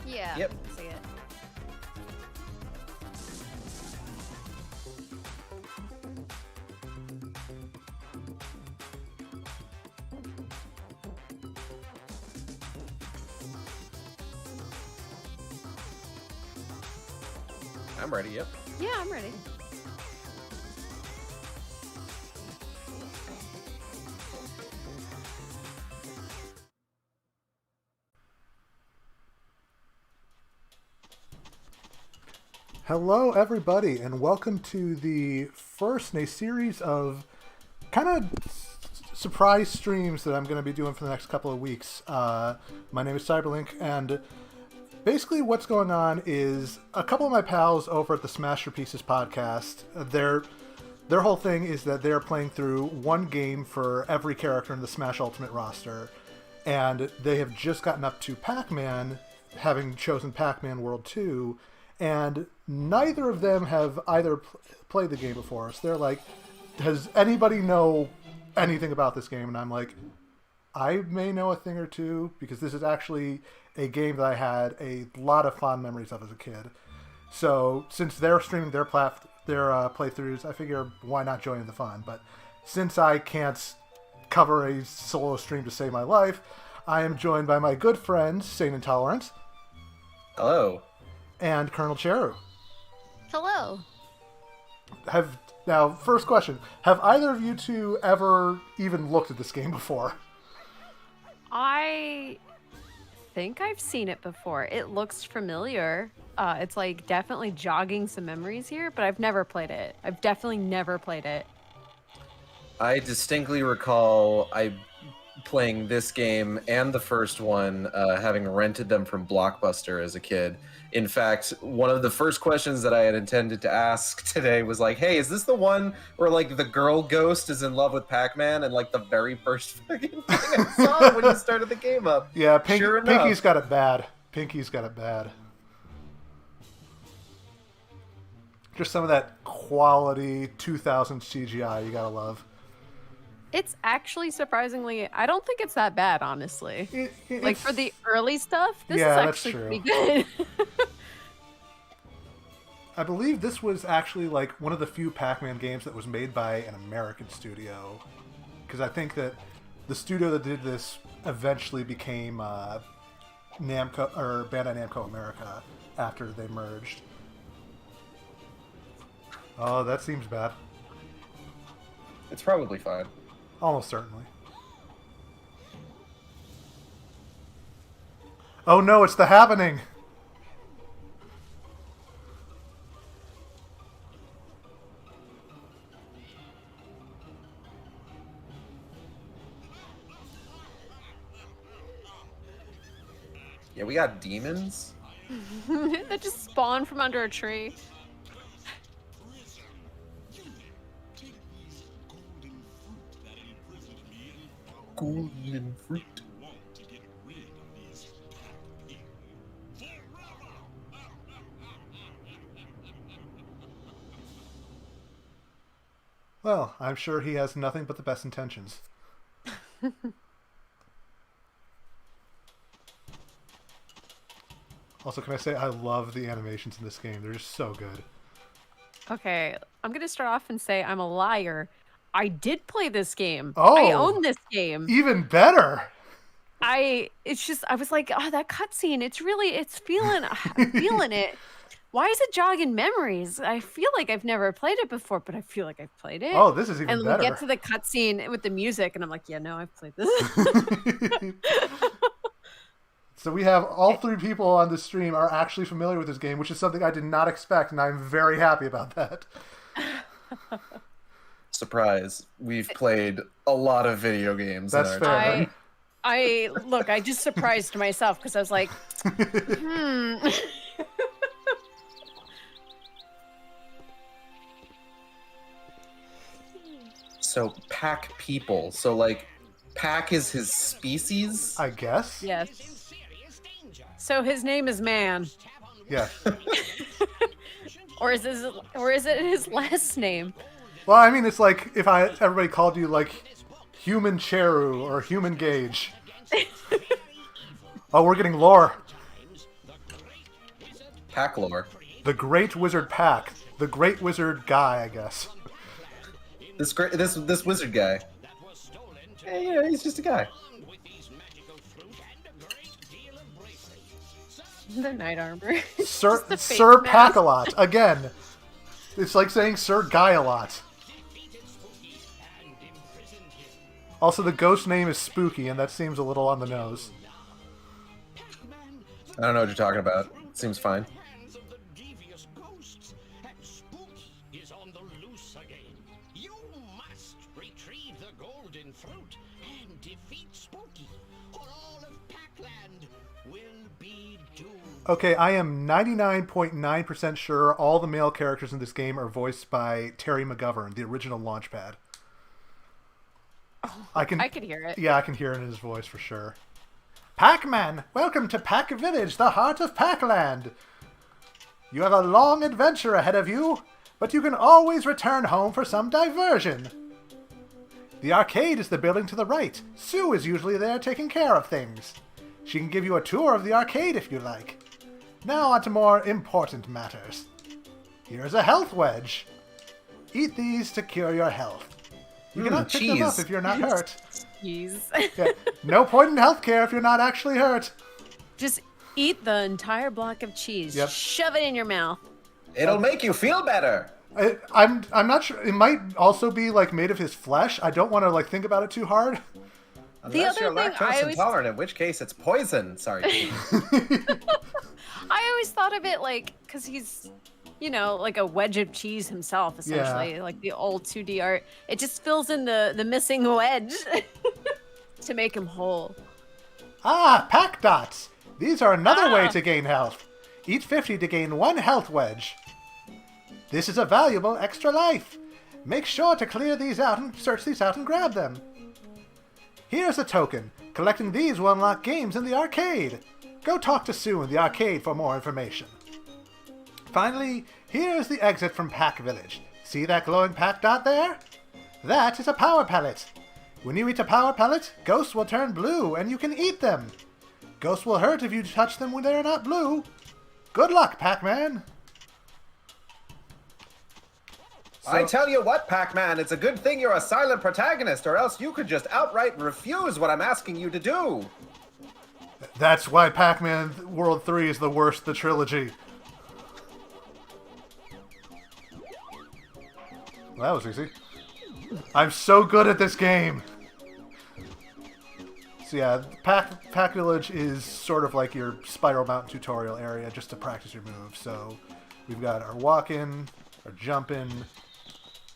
Yeah. Yep. I see it. I'm ready, yep. Yeah, I'm ready. Hello, everybody, and welcome to the first in a series of kind of surprise streams that I'm going to be doing for the next couple of weeks. My name is CyberLink, and basically what's going on is a couple of my pals over at the Smashterpieces podcast, their whole thing is that they're playing through one game for every character in the Smash Ultimate roster, and they have just gotten up to Pac-Man, having chosen Pac-Man World 2, and neither of them have either played the game before. So they're like, does anybody know anything about this game? And I'm like, I may know a thing or two, because this is actually a game that I had a lot of fond memories of as a kid. So since they're streaming their playthroughs, I figure why not join in the fun? But since I can't cover a solo stream to save my life, I am joined by my good friends, SaneIntolerant. Hello. And ColonelCheru. Hello. Now, first question. Have either of you two ever even looked at this game before? I think I've seen it before. It looks familiar. It's like definitely jogging some memories here, but I've never played it. I've definitely never played it. I distinctly recall playing this game and the first one, having rented them from Blockbuster as a kid. In fact, one of the first questions that I had intended to ask today was like, hey, is this the one where like the girl ghost is in love with Pac-Man? And like the very first fucking thing I saw when you started the game up. Yeah, sure enough. Pinky's got it bad. Pinky's got it bad. Just some of that quality 2000 CGI you gotta love. It's actually surprisingly, I don't think it's that bad, honestly. Like for the early stuff, this is actually pretty good. I believe this was actually like one of the few Pac-Man games that was made by an American studio. Because I think that the studio that did this eventually became Namco or Bandai Namco America after they merged. Oh, that seems bad. It's probably fine. Almost certainly. Oh no, it's the happening! Yeah, we got demons. That just spawned from under a tree. Golden fruit. Well, I'm sure he has nothing but the best intentions. Also, can I say I love the animations in this game. They're just so good. Okay, I'm gonna start off and say I'm a liar. I did play this game. Oh, I own this game. Even better. I was like, oh, that cutscene. It's feeling, I'm feeling it. Why is it jogging memories? I feel like I've never played it before, but I feel like I've played it. Oh, this is even better. And we get to the cutscene with the music, and I'm like, yeah, no, I've played this. So we have all three people on the stream are actually familiar with this game, which is something I did not expect, and I'm very happy about that. Surprise. We've played a lot of video games. That's fair. I just surprised myself because I was like, hmm. So pack people. So like, pack is his species. I guess. Yes. So his name is Man, Yeah. or is it his last name? Well, I mean, it's like if everybody called you like Human Cheru or Human Gauge. Oh, we're getting lore. Pack lore. The Great Wizard Pack. The Great Wizard Guy, I guess. This wizard guy. Yeah, he's just a guy. The knight armor. Sir Just the face Sir mask. Pack-a-Lot. Again, it's like saying Sir Guy-a-Lot. Also, the ghost name is Spooky, and that seems a little on the nose. I don't know what you're talking about. Seems fine. Okay, I am 99.9% sure all the male characters in this game are voiced by Terry McGovern, the original Launchpad. I could hear it. Yeah, I can hear it in his voice for sure. Pac-Man, welcome to Pac Village, the heart of Pac-Land. You have a long adventure ahead of you, but you can always return home for some diversion. The arcade is the building to the right. Sue is usually there taking care of things. She can give you a tour of the arcade if you like. Now on to more important matters. Here's a health wedge. Eat these to cure your health. You cannot pick them up if you're not hurt. Jeez. Yeah. No point in healthcare if you're not actually hurt. Just eat the entire block of cheese. Yep. Shove it in your mouth. It'll make you feel better. I'm not sure. It might also be like made of his flesh. I don't want to like think about it too hard. Unless other you're thing lactose I always- intolerant, in which case it's poison. Sorry. I always thought of it like, because he's, like a wedge of cheese himself, essentially. Like the old 2D art. It just fills in the missing wedge to make him whole. Ah, Pack Dots. These are another way to gain health. Eat 50 to gain 1 health wedge. This is a valuable extra life. Make sure to clear these out and search these out and grab them. Here's a token. Collecting these will unlock games in the arcade. Go talk to Sue in the arcade for more information. Finally, here's the exit from Pack Village. See that glowing Pack Dot there? That is a power pellet. When you eat a power pellet, ghosts will turn blue and you can eat them. Ghosts will hurt if you touch them when they are not blue. Good luck, Pac-Man. I tell you what, Pac-Man, it's a good thing you're a silent protagonist, or else you could just outright refuse what I'm asking you to do. That's why Pac-Man World 3 is the worst of the trilogy. Well, that was easy. I'm so good at this game. So yeah, Pac Village is sort of like your Spiral Mountain tutorial area just to practice your moves. So we've got our walk-in, our jump-in,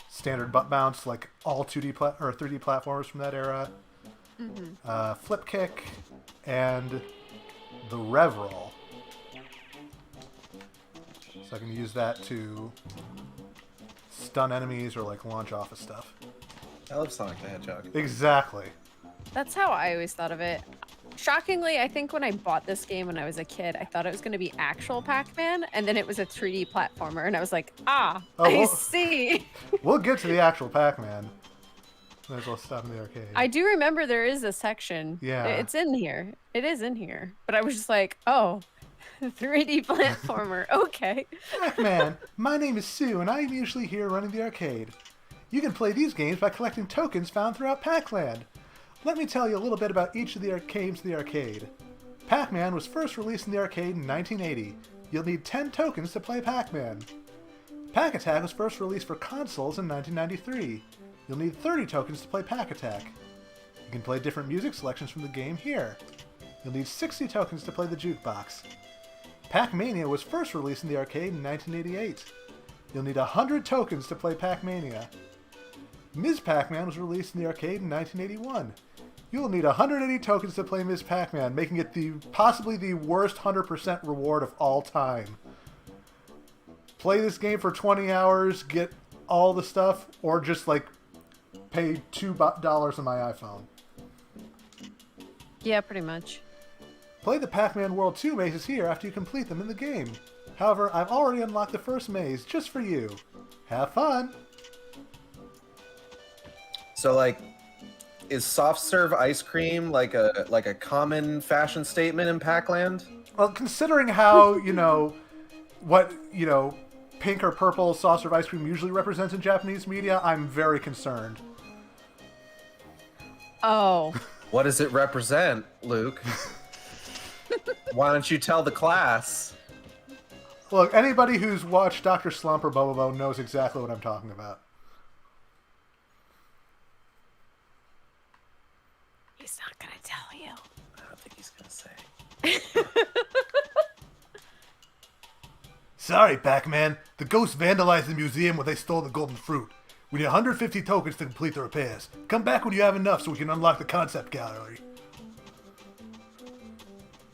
standard butt bounce, like all 2D or 3D platformers from that era. Flip kick, and the rev roll. So I can use that to stun enemies or like launch off of stuff. I love Sonic the Hedgehog. Exactly. That's how I always thought of it. Shockingly, I think when I bought this game when I was a kid, I thought it was going to be actual Pac-Man, and then it was a 3D platformer, and I was like, I see. We'll get to the actual Pac-Man. Might as well stop in the arcade. I do remember there is a section. Yeah. It's in here. It is in here. But I was just like, oh, 3D platformer. Okay. Pac-Man, my name is Sue, and I'm usually here running the arcade. You can play these games by collecting tokens found throughout Pac-Land. Let me tell you a little bit about each of the games in the arcade. Pac-Man was first released in the arcade in 1980. You'll need 10 tokens to play Pac-Man. Pac-Attack was first released for consoles in 1993. You'll need 30 tokens to play Pac-Attack. You can play different music selections from the game here. You'll need 60 tokens to play the jukebox. Pac-Mania was first released in the arcade in 1988. You'll need 100 tokens to play Pac-Mania. Ms. Pac-Man was released in the arcade in 1981. You will need 180 tokens to play Ms. Pac-Man, making it possibly the worst 100% reward of all time. Play this game for 20 hours, get all the stuff, or just like pay $2 on my iPhone. Yeah, pretty much. Play the Pac-Man World 2 mazes here after you complete them in the game. However, I've already unlocked the first maze just for you. Have fun! So, like, is soft serve ice cream like a common fashion statement in Pac-Land? Well, considering how, what, pink or purple soft serve ice cream usually represents in Japanese media, I'm very concerned. Oh. What does it represent, Luke? Why don't you tell the class? Look, anybody who's watched Dr. Slump or Bobobo knows exactly what I'm talking about. He's not gonna tell you. I don't think he's gonna say. Sorry, Pac-Man. The ghosts vandalized the museum when they stole the golden fruit. We need 150 tokens to complete the repairs. Come back when you have enough so we can unlock the concept gallery.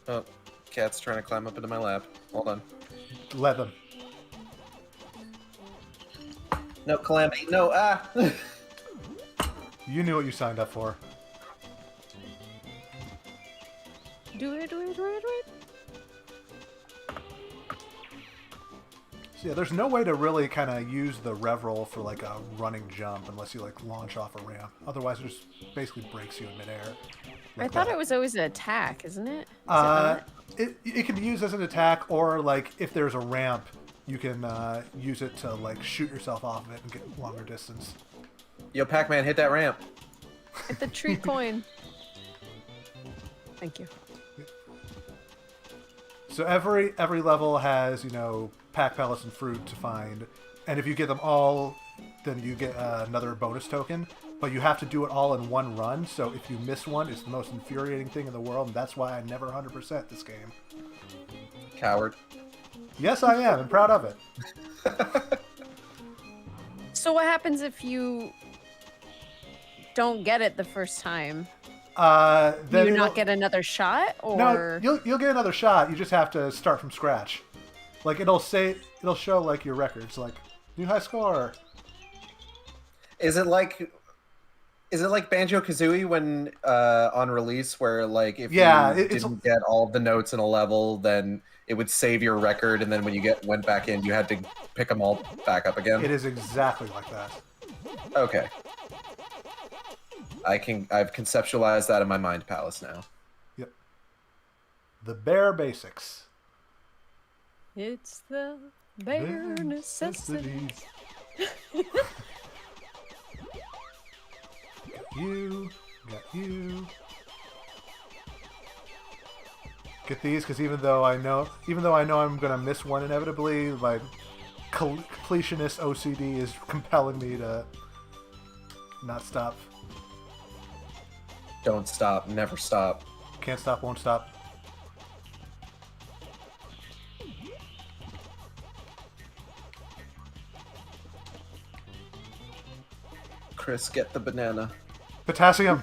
Oh, cat's trying to climb up into my lap. Hold on. Let them. No, Calamity. No, ah! You knew what you signed up for. Do it. So yeah, there's no way to really kind of use the rev roll for like a running jump unless you like launch off a ramp. Otherwise, it just basically breaks you in midair. I thought it was always an attack, isn't it? It can be used as an attack, or like if there's a ramp, you can use it to like shoot yourself off of it and get longer distance. Yo, Pac-Man, hit that ramp. Hit the tree coin. Thank you. So every level has, pack pellets and fruit to find, and if you get them all, then you get another bonus token, but you have to do it all in one run, so if you miss one, it's the most infuriating thing in the world, and that's why I never 100% this game. Coward. Yes, I am, and proud of it. So what happens if you don't get it the first time? Then Do you not get another shot, or no? You'll get another shot. You just have to start from scratch. Like it'll show like your records, like new high score. Is it like Banjo-Kazooie when on release, where like if you didn't get all of the notes in a level, then it would save your record, and then when you went back in, you had to pick them all back up again? It is exactly like that. Okay. I've conceptualized that in my mind palace now. Yep. The bare basics. it's the bare necessities. Got you. Get these, because even though I know I'm gonna miss one inevitably, my completionist OCD is compelling me to not stop. Don't stop. Never stop. Can't stop, won't stop. Chris, get the banana. Potassium.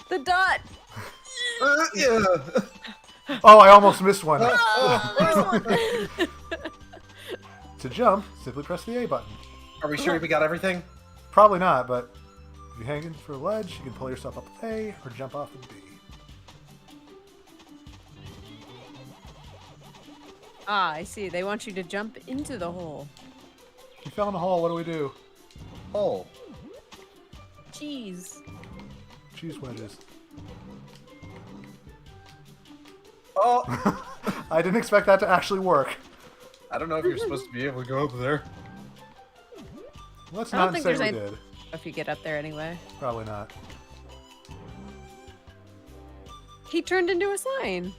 The dot. Yeah. Oh, I almost missed one. Oh, there's one. To jump, simply press the A button. Are we sure we got everything? Probably not, but if you're hanging for a ledge, you can pull yourself up with A or jump off with B. Ah, I see. They want you to jump into the hole. You fell in a hole, what do we do? Oh. Jeez. Cheese wedges. Oh. I didn't expect that to actually work. I don't know if you're supposed to be able to go up there. Let's I don't not think say there's we any- did. If you get up there anyway. Probably not. He turned into a sign.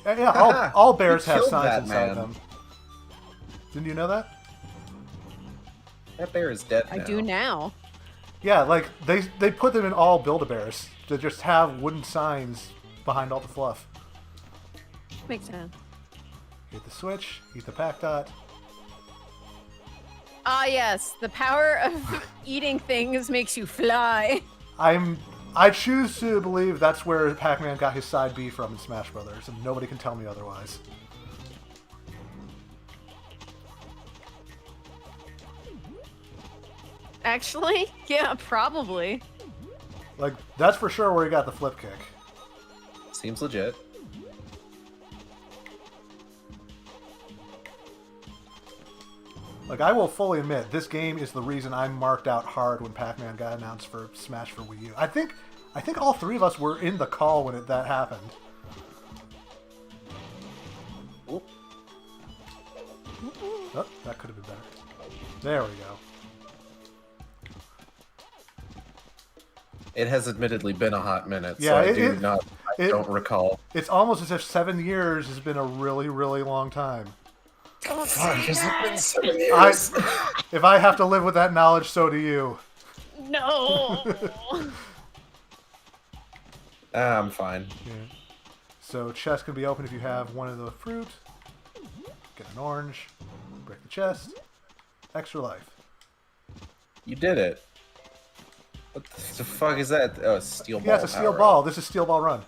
Yeah, all bears You have killed signs that inside man. them. Didn't you know that? That bear is dead now. I do now. Yeah, like they put them in all Build-A-Bears to just have wooden signs behind all the fluff. Makes sense. Hit the switch, eat the pack dot. Ah, yes. The power of eating things makes you fly. I'm I choose to believe that's where Pac-Man got his side B from in Smash Brothers, and nobody can tell me otherwise. Actually, yeah, probably. Like, that's for sure where he got the flip kick. Seems legit. Like, I will fully admit, this game is the reason I marked out hard when Pac-Man got announced for Smash for Wii U. I think all three of us were in the call when that happened. Oop. Oh, that could have been better. There we go. It has admittedly been a hot minute, Yeah, so I don't recall. It's almost as if 7 years has been a really, really long time. Don't Fuck, say has it that. been 7 years? If I have to live with that knowledge, so do you. No. I'm fine. Yeah. So chest can be open if you have one of the fruit. Get an orange. Break the chest. Extra life. You did it. What the fuck is that? Oh, it's steel ball. Yeah, it's a steel power ball. up. This is steel ball run.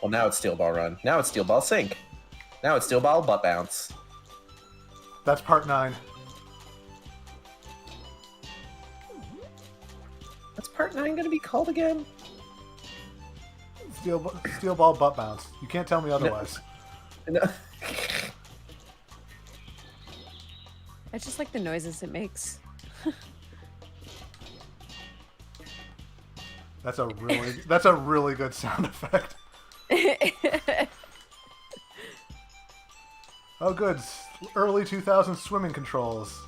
Well, now it's steel ball run. Now it's steel ball sink. Now it's steel ball butt bounce. That's part 9. What's part 9 going to be called again? Steel ball butt bounce. You can't tell me otherwise. No. I just like the noises it makes. That's a really good sound effect. Oh, good. Early 2000s swimming controls.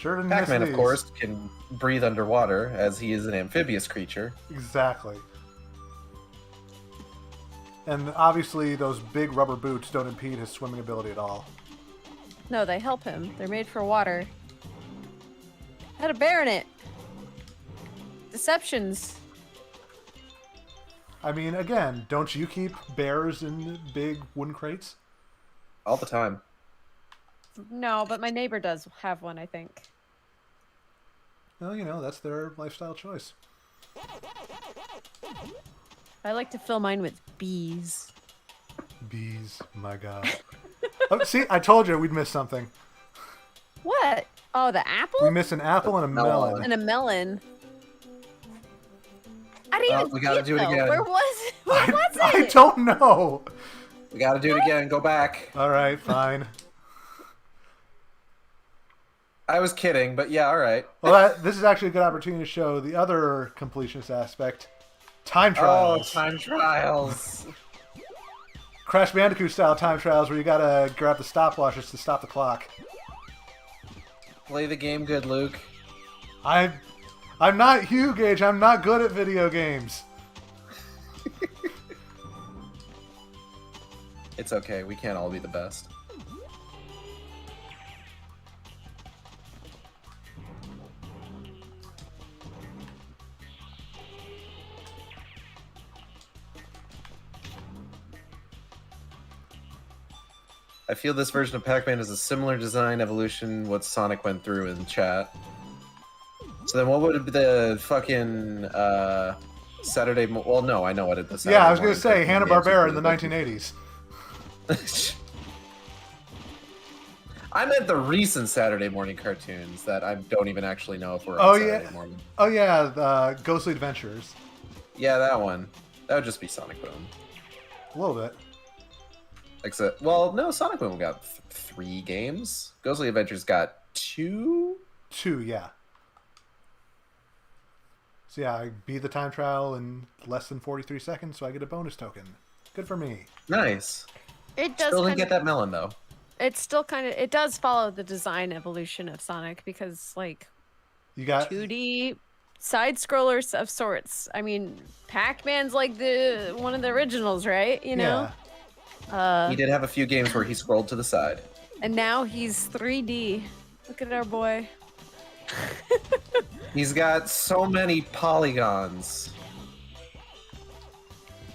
Sure didn't miss Pac-Man, of these. course, can breathe underwater, as he is an amphibious creature. Exactly. And obviously, those big rubber boots don't impede his swimming ability at all. No, they help him. They're made for water. Had a bear in it. Deceptions. I mean, again, don't you keep bears in big wooden crates? All the time. No, but my neighbor does have one, I think. Well, you know, that's their lifestyle choice. I like to fill mine with bees. Bees, my god. Oh, see, I told you we'd miss something. What? Oh, the apple? We missed an apple and a melon. And a melon. I didn't even we gotta see do it though. again. Where was it? Where was it? I don't know. We gotta do it again. Go back. All right, fine. I was kidding, but yeah, all right. Well, this is actually a good opportunity to show the other completionist aspect. Time trials. Oh, time trials. Crash Bandicoot style time trials where you gotta grab the stopwatches to stop the clock. Play the game good, Luke. I'm not Hugh Gage. I'm not good at video games. It's okay. We can't all be the best. I feel this version of Pac-Man is a similar design evolution what Sonic went through in chat. So then what would the fucking Saturday... Well, no, I know what it is. Yeah, I was going to say Hanna-Barbera in the 1980s. I meant the recent Saturday morning cartoons that I don't even actually know if were on Saturday morning. Oh, yeah, Ghostly Adventures. Yeah, that one. That would just be Sonic Boom. A little bit. Except, well, no, Sonic Boom got 3 games. Ghostly Adventures got 2? 2, yeah. So yeah, I beat the time trial in less than 43 seconds, so I get a bonus token. Good for me. Nice. It does. Still didn't get that melon, though. It's still kind of. It does follow the design evolution of Sonic because, like, You got 2D side scrollers of sorts. I mean, Pac-Man's like one of the originals, right? You know. Yeah. He did have a few games where he scrolled to the side. And now he's 3D. Look at our boy. He's got so many polygons,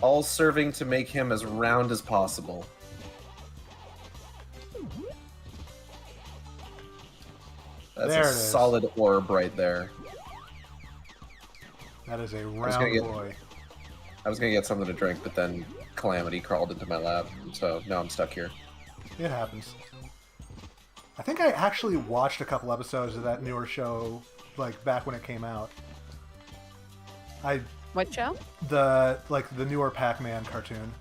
all serving to make him as round as possible. That's There a it is. solid orb right there. That is a gonna round get- boy. I was gonna get something to drink, but then Calamity crawled into my lab, so now I'm stuck here. It happens. I think I actually watched a couple episodes of that newer show, like back when it came out. What show? The newer Pac-Man cartoon.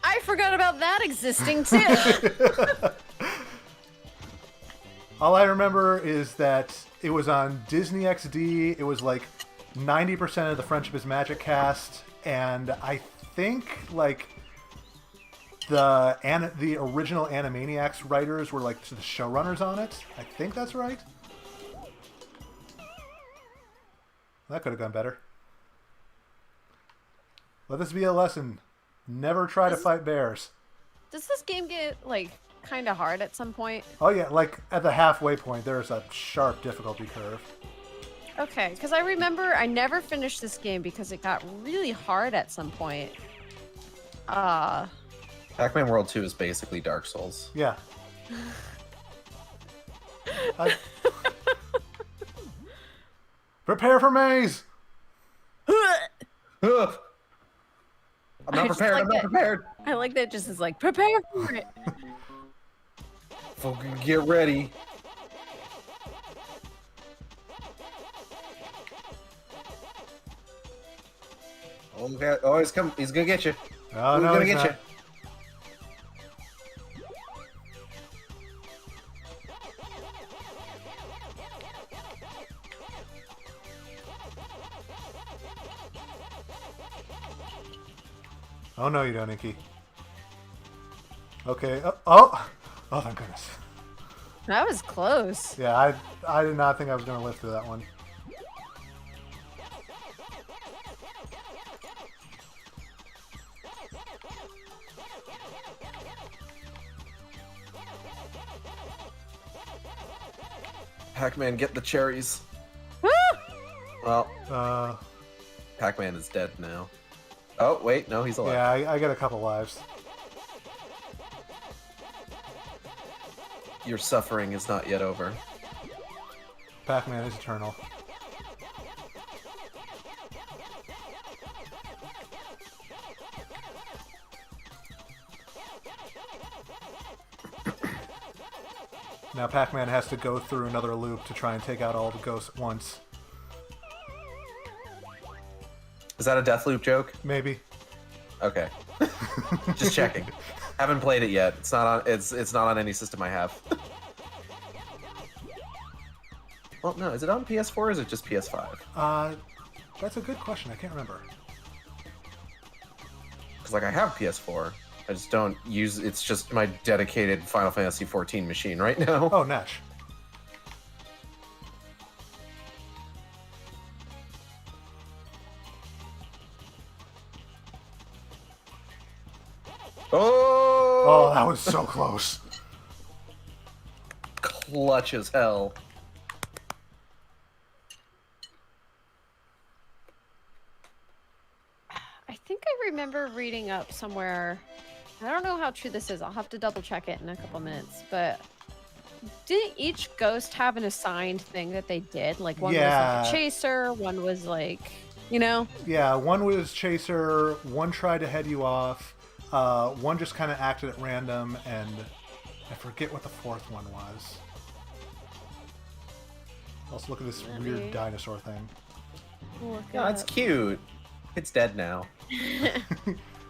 I forgot about that existing too. All I remember is that it was on Disney XD. It was like 90% of the Friendship is Magic cast, and I think like the original Animaniacs writers were like the showrunners on it. I think that's right. That could have gone better. Let this be a lesson. Never try to fight bears. Does this game get like kind of hard at some point? Oh yeah, like at the halfway point, there's a sharp difficulty curve. Okay, because I remember I never finished this game because it got really hard at some point. Pac-Man World 2 is basically Dark Souls. Yeah. Prepare for maze! Ugh. I'm not prepared. I'm not prepared. I like that it just is like, prepare for it. Fucking get ready. Oh, he's come. He's gonna get you. Oh, He's no, gonna he's get not. you. Oh no, you don't, Inky. Okay. Oh, thank goodness. That was close. Yeah, I did not think I was going to live through that one. Pac-Man, get the cherries. Woo! Well, Pac-Man is dead now. Oh, wait, no, he's alive. Yeah, I got a couple lives. Your suffering is not yet over. Pac-Man is eternal. Now Pac-Man has to go through another loop to try and take out all the ghosts at once. Is that a death loop joke? Maybe. Okay. Just checking. Haven't played it yet. It's not on. It's not on any system I have. Well, no. Is it on PS4 or is it just PS5? That's a good question. I can't remember. Because like I have PS4, I just don't use. It's just my dedicated Final Fantasy XIV machine right now. Oh, Nash. Oh, that was so close. Clutch as hell. I think I remember reading up somewhere. I don't know how true this is. I'll have to double check it in a couple minutes. But didn't each ghost have an assigned thing that they did? Like one was like a chaser, one was like, you know? Yeah, one was chaser, one tried to head you off, one just kind of acted at random, and I forget what the fourth one was. Let's look at this weird dinosaur thing. Yeah, it's cute. It's dead now.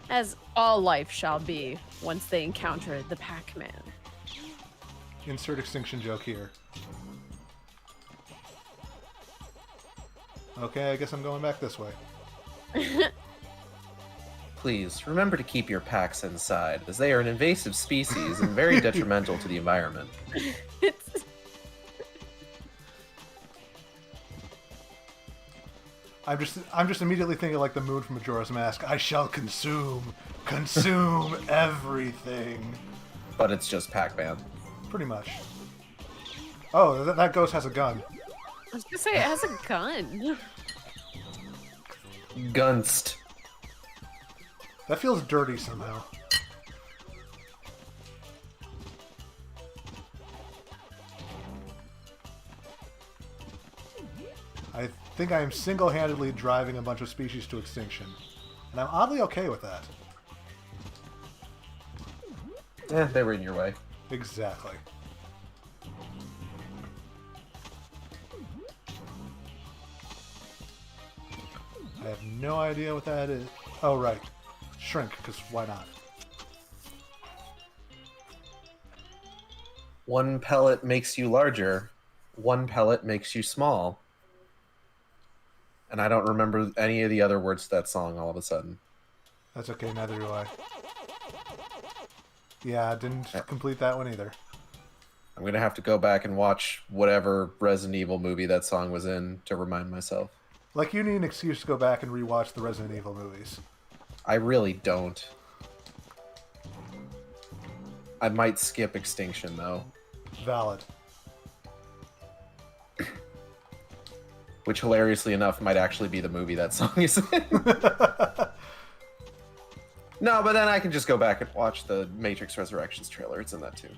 As all life shall be once they encounter the Pac-Man. Insert extinction joke here. Okay, I guess I'm going back this way. Please, remember to keep your packs inside, as they are an invasive species and very detrimental to the environment. I'm just immediately thinking like the moon from Majora's Mask. I shall consume everything. But it's just Pac-Man. Pretty much. Oh, that ghost has a gun. I was gonna say it has a gun. Gunst. That feels dirty somehow. I think I am single-handedly driving a bunch of species to extinction. And I'm oddly okay with that. They were in your way. Exactly. I have no idea what that is. Oh, right. Shrink, because why not? One pellet makes you larger. One pellet makes you small. And I don't remember any of the other words to that song all of a sudden. That's okay, neither do I. Yeah, I didn't complete that one either. I'm going to have to go back and watch whatever Resident Evil movie that song was in to remind myself. Like, you need an excuse to go back and rewatch the Resident Evil movies. I really don't. I might skip Extinction, though. Valid. Which, hilariously enough, might actually be the movie that song is in. No, but then I can just go back and watch the Matrix Resurrections trailer. It's in that, too.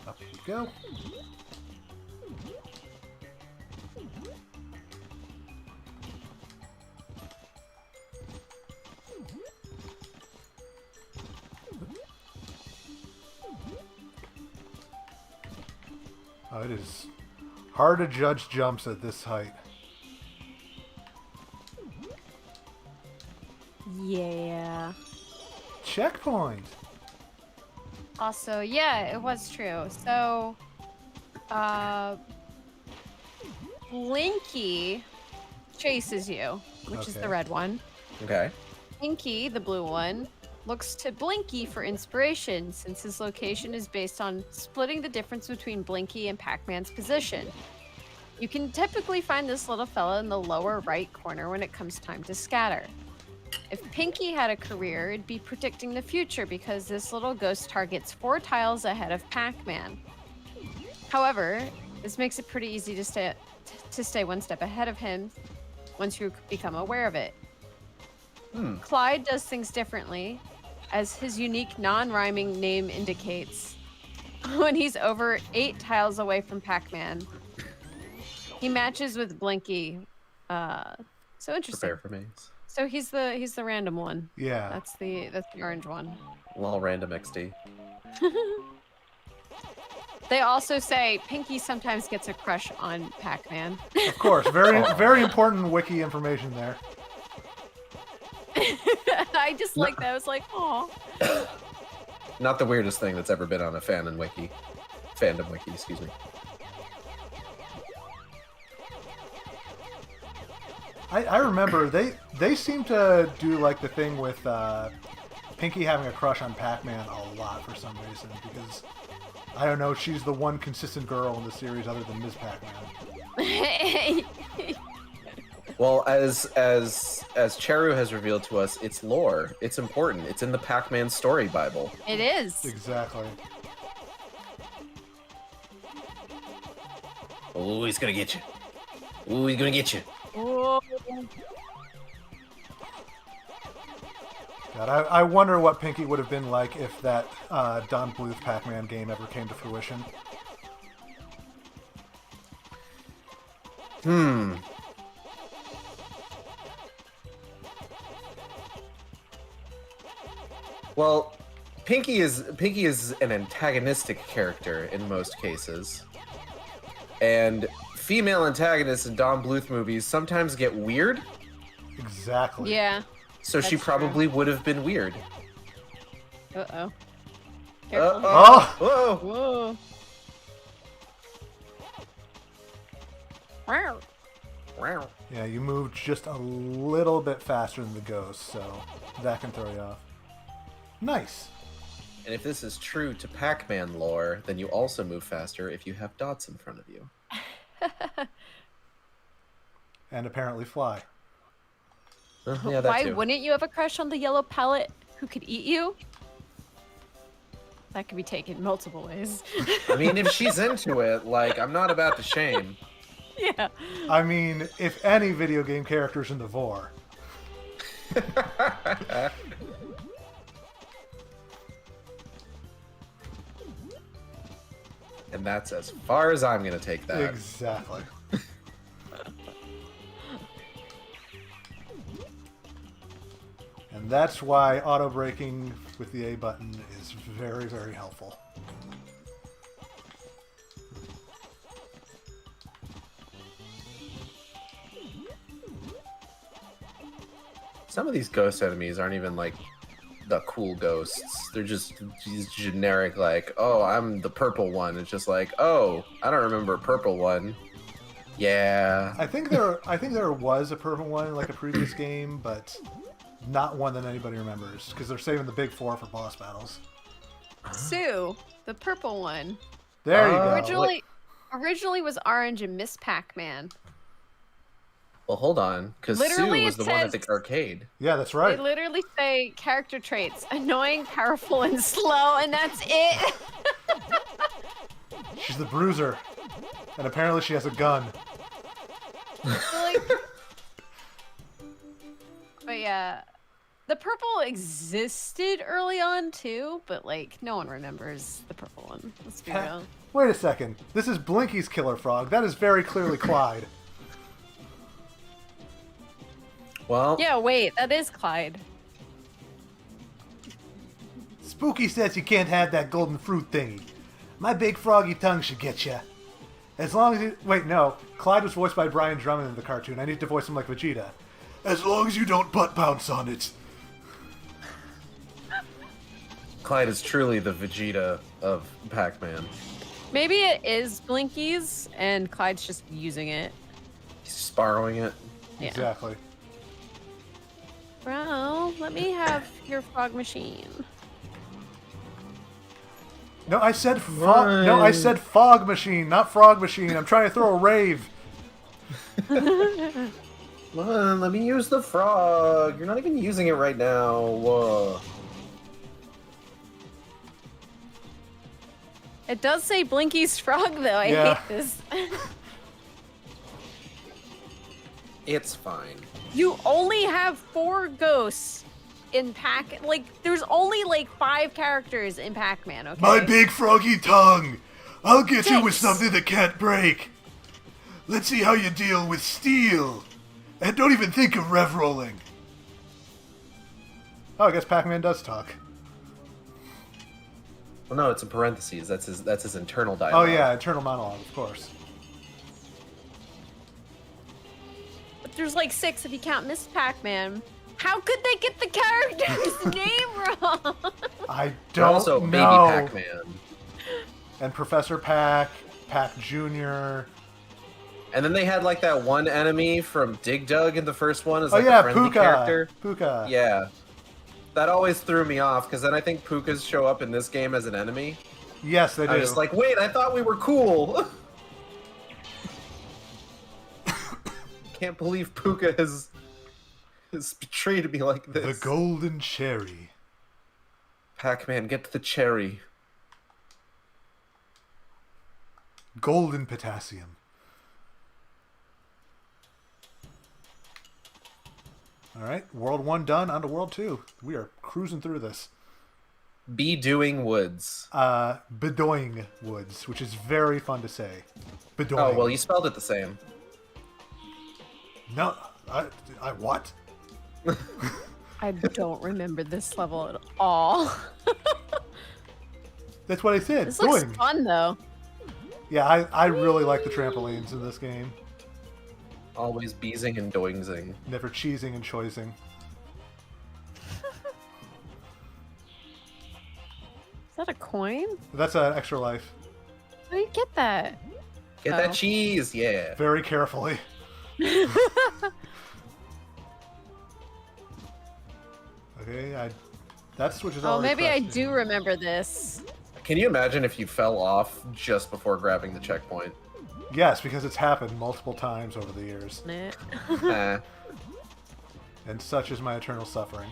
Up you go. Oh, it is hard to judge jumps at this height. Yeah. Checkpoint. Also, yeah, it was true. So, Blinky chases you, which is the Okay. red one. Okay. Pinky, the blue one, looks to Blinky for inspiration since his location is based on splitting the difference between Blinky and Pac-Man's position. You can typically find this little fella in the lower right corner when it comes time to scatter. If Pinky had a career, it'd be predicting the future because this little ghost targets 4 tiles ahead of Pac-Man. However, this makes it pretty easy to stay one step ahead of him once you become aware of it. Clyde does things differently, as his unique non-rhyming name indicates. When he's over 8 tiles away from Pac-Man, he matches with Blinky. So interesting. Prepare for me. So he's the random one. Yeah. That's the orange one. Lol random XD. They also say Pinky sometimes gets a crush on Pac-Man. Of course. Very important wiki information there. I just like that. I was like, oh. Not the weirdest thing that's ever been on a fandom wiki, excuse me. I remember they seem to do like the thing with Pinky having a crush on Pac-Man a lot for some reason because I don't know, she's the one consistent girl in the series other than Ms. Pac-Man. Well, as Cheru has revealed to us, it's lore. It's important. It's in the Pac-Man story Bible. It is. Exactly. Oh, he's gonna get you. Ooh, he's gonna get you. Whoa. God, I wonder what Pinky would have been like if that Don Bluth Pac-Man game ever came to fruition. Well, Pinky is an antagonistic character in most cases. And female antagonists in Don Bluth movies sometimes get weird, Exactly. Yeah. so she That's probably would have been weird. Uh-oh. Careful. Oh! Whoa! Whoa. Wow. Wow. Yeah, you moved just a little bit faster than the ghost, so that can throw you off. Nice. And if this is true to Pac-Man lore, then you also move faster if you have dots in front of you. And apparently fly. Yeah, that Why too. wouldn't you have a crush on the yellow pellet who could eat you? That could be taken multiple ways. I mean, if she's into it, like, I'm not about to shame. Yeah. I mean, if any video game character's in the vor. And that's as far as I'm going to take that. Exactly. And that's why auto braking with the A button is very, very helpful. Some of these ghost enemies aren't even like the cool ghosts. They're just these generic, like, oh, I'm the purple one. It's just like, oh, I don't remember a purple one. Yeah. I think there was a purple one in like a previous game, but not one that anybody remembers because they're saving the big four for boss battles. Sue, the purple one. There you go. Originally was orange and Miss Pac-Man. Well, hold on, because Sue Literally, was it the one at says- the arcade. Yeah, that's right. They literally say character traits: annoying, powerful, and slow, and that's it. She's the bruiser. And apparently she has a gun. But yeah, the purple existed early on too, but like no one remembers the purple one. Let's be real. Wait a second. This is Blinky's Killer Frog. That is very clearly Clyde. Well, Yeah, wait, that is Clyde. Spooky says you can't have that golden fruit thingy. My big froggy tongue should get ya. As long as you... Wait, no. Clyde was voiced by Brian Drummond in the cartoon. I need to voice him like Vegeta. As long as you don't butt bounce on it. Clyde is truly the Vegeta of Pac-Man. Maybe it is Blinky's, and Clyde's just using it. He's just borrowing it. Yeah. Exactly. Bro, let me have your frog machine. No, I said fog machine, not frog machine. I'm trying to throw a rave. Come on, let me use the frog. You're not even using it right now. Whoa. It does say Blinky's frog, though. I Yeah. hate this. It's fine. You only have 4 ghosts in Pac. Like, there's only like 5 characters in Pac-Man. Okay. My big froggy tongue. I'll get you with Thanks. something that can't break. Let's see how you deal with steel. And don't even think of rev rolling. Oh, I guess Pac-Man does talk. Well, no, it's in parentheses. That's his internal Oh dialogue. yeah, internal monologue, of course. But there's like 6 if you count Miss Pac-Man. How could they get the character's name wrong? I And don't also Baby know. Pac-Man. And Professor Pac, Pac Jr. And then they had like that one enemy from Dig Dug in the first one as Oh like yeah, a friendly Puka. character. Puka. Yeah. That always threw me off because then I think Pukas show up in this game as an enemy. Yes, they do. I was like, wait, I thought we were cool. Can't believe Puka has betrayed me like the this. golden cherry. Pac-Man, get the cherry. Golden potassium. Alright, World 1 done, on to World 2. We are cruising through this. Be doing woods. Bedoing Woods, which is very fun to say. Bedoing. Oh, well, you spelled it the same. No, I what? I don't remember this level at all. That's what I said. This looks Doing. fun, though. Yeah, I really like the trampolines in this game. Always beezing and doingsing. Never cheesing and choicing. Is that a coin? That's an extra life. How do you get that? Get Oh. that cheese, yeah. Very carefully. Okay, that switch is Oh, already maybe I pressed. do remember this. Can you imagine if you fell off just before grabbing the checkpoint? Yes, because it's happened multiple times over the years. Nah. Eh, And such is my eternal suffering.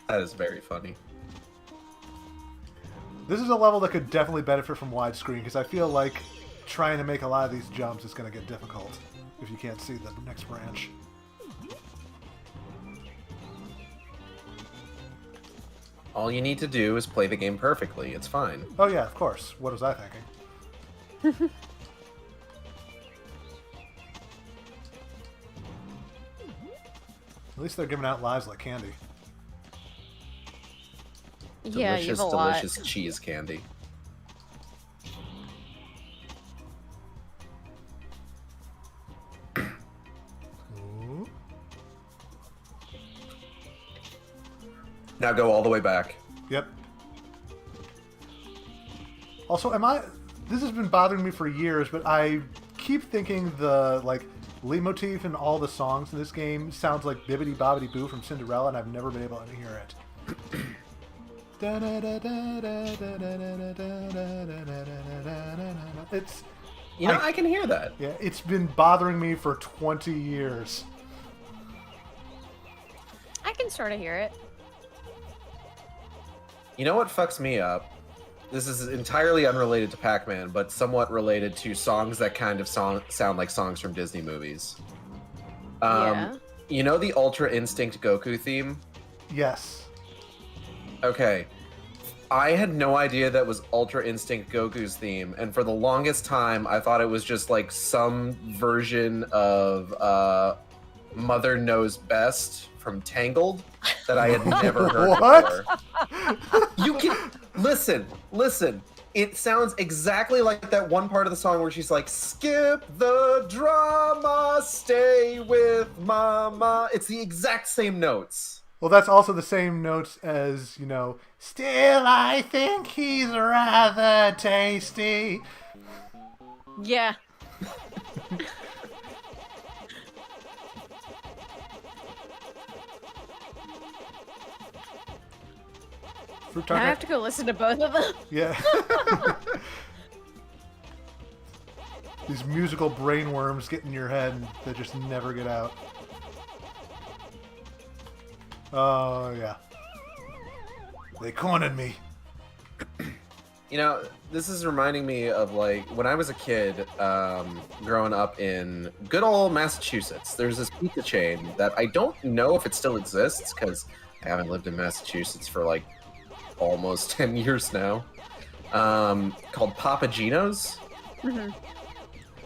that is very funny. This is a level that could definitely benefit from widescreen, because I feel like trying to make a lot of these jumps is going to get difficult if you can't see the next branch. All you need to do is play the game perfectly. It's fine. Oh yeah, of course. What was I thinking? At least they're giving out lives like candy. Yeah, you have a Delicious lot. cheese candy. Ooh. Now go all the way back. Yep. Also, this has been bothering me for years, but I keep thinking the, like, leitmotif in all the songs in this game sounds like Bibbidi Bobbidi Boo from Cinderella, and I've never been able to hear it. It's... I can hear that. Yeah, it's been bothering me for 20 years. I can sort of hear it. You know what fucks me up? This is entirely unrelated to Pac-Man, but somewhat related to songs that kind of sound like songs from Disney movies. Yeah. You know the Ultra Instinct Goku theme? Yes. Okay. I had no idea that was Ultra Instinct Goku's theme, and for the longest time, I thought it was just like some version of Mother Knows Best from Tangled that I had never heard What? before. You can listen. It sounds exactly like that one part of the song where she's like, "Skip the drama, stay with mama." It's the exact same notes. Well, that's also the same notes as, still I think he's rather tasty. Yeah. Fruit Now I Target. have to go listen to both of them. Yeah. These musical brainworms get in your head and they just never get out. Oh, yeah. They cornered me. This is reminding me of like when I was a kid, growing up in good old Massachusetts. There's this pizza chain that I don't know if it still exists because I haven't lived in Massachusetts for like almost 10 years now. Called Papa Gino's. Mm-hmm.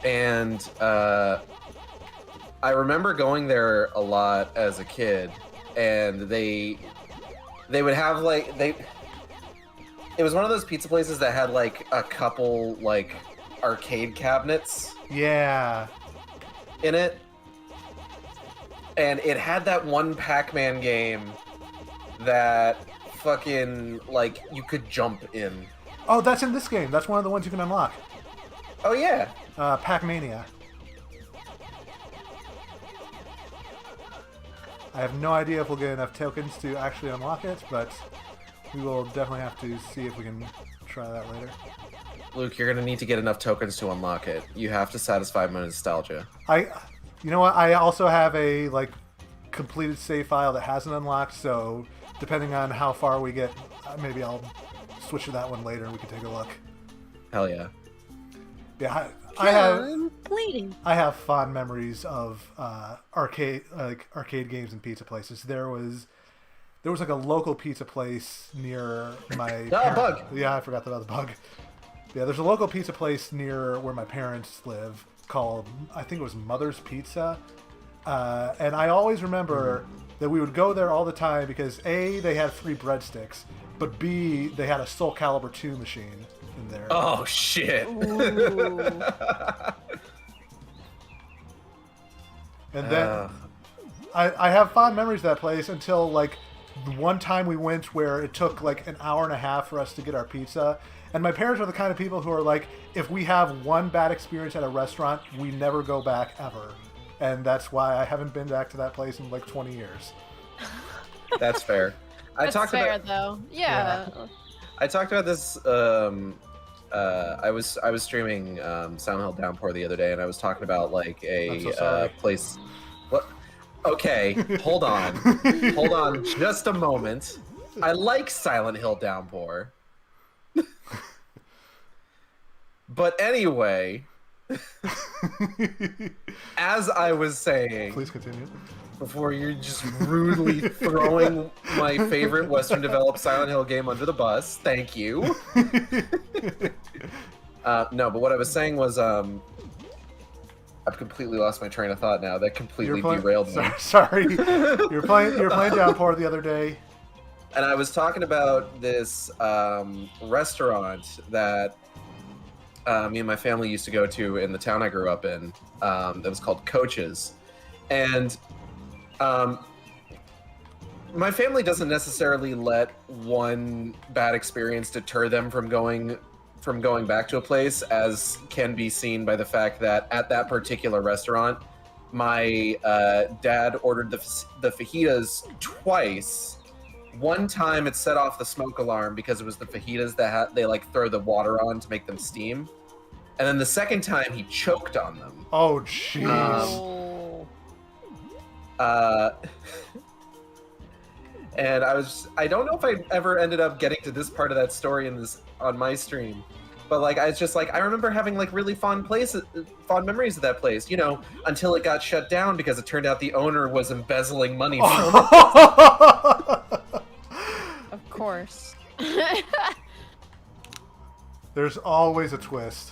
And I remember going there a lot as a kid, and they would have it was one of those pizza places that had like a couple like arcade cabinets Yeah. in it, and it had that one Pac-Man game that fucking like you could jump in. Oh, that's in this game. That's one of the ones you can unlock. Oh yeah. Pac-Mania. I have no idea if we'll get enough tokens to actually unlock it, but we will definitely have to see if we can try that later. Luke, you're gonna need to get enough tokens to unlock it. You have to satisfy my nostalgia. You know what? I also have a completed save file that hasn't unlocked, so depending on how far we get, maybe I'll switch to that one later and we can take a look. Hell yeah. Yeah, I'm bleeding. I have fond memories of arcade games and pizza places. There was like a local pizza place near my bug. Yeah, I forgot about the bug. Yeah, there's a local pizza place near where my parents live called, I think it was Mother's Pizza. And I always remember that we would go there all the time because A, they had free breadsticks, but B, they had a Soul Calibur 2 machine in there. Oh shit. And then I have fond memories of that place until the one time we went where it took an hour and a half for us to get our pizza. And my parents are the kind of people who are like, if we have one bad experience at a restaurant, we never go back ever. And that's why I haven't been back to that place in 20 years. That's fair. That's fair, though. Yeah. I talked about this. I was streaming Silent Hill Downpour the other day, and I was talking about I'm so sorry. place. What? Okay, hold on, hold on, just a moment. I like Silent Hill Downpour, but anyway, as I was saying, Please continue. before you're just rudely throwing my favorite Western developed Silent Hill game under the bus. Thank you. No, but what I was saying was, I've completely lost my train of thought now. That completely derailed me. Sorry, you were playing Downpour the other day. And I was talking about this restaurant that me and my family used to go to in the town I grew up in. That was called Coach's, and my family doesn't necessarily let one bad experience deter them from going back to a place, as can be seen by the fact that at that particular restaurant, my dad ordered the fajitas twice. One time it set off the smoke alarm because it was the fajitas that they like throw the water on to make them steam. And then the second time he choked on them. Oh, jeez. And I don't know if I ever ended up getting to this part of that story on my stream. But like, I was just like, I remember having like really fond memories of that place, you know, until it got shut down because it turned out the owner was embezzling money from it. Of course. There's always a twist.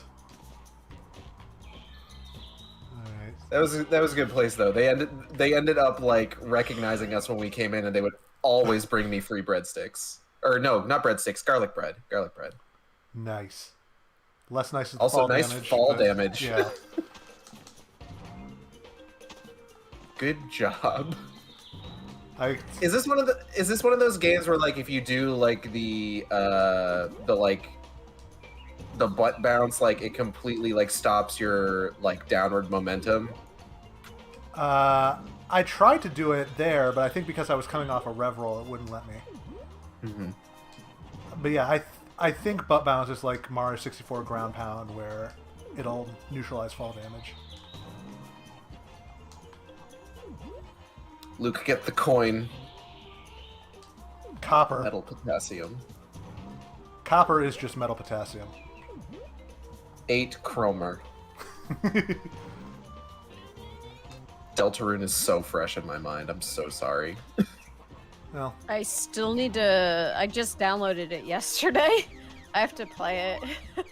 All right. That was a good place though. They ended up like recognizing us when we came in, and they would always bring me free breadsticks. Or no, not breadsticks, garlic bread. Garlic bread. Nice. Less nice as also fall nice damage, fall damage. Yeah. Good job. Is this one of those games where like if you do like the butt bounce, like it completely like stops your like downward momentum? I tried to do it there, but I think because I was coming off a rev roll, it wouldn't let me. Mm-hmm. But yeah, I think butt bounce is like Mario 64 ground pound, where it'll neutralize fall damage. Luke, get the coin. Copper. Metal potassium. Copper is just metal potassium. 8 chromer. Deltarune is so fresh in my mind. I'm so sorry. Well, I still need to. I just downloaded it yesterday. I have to play it.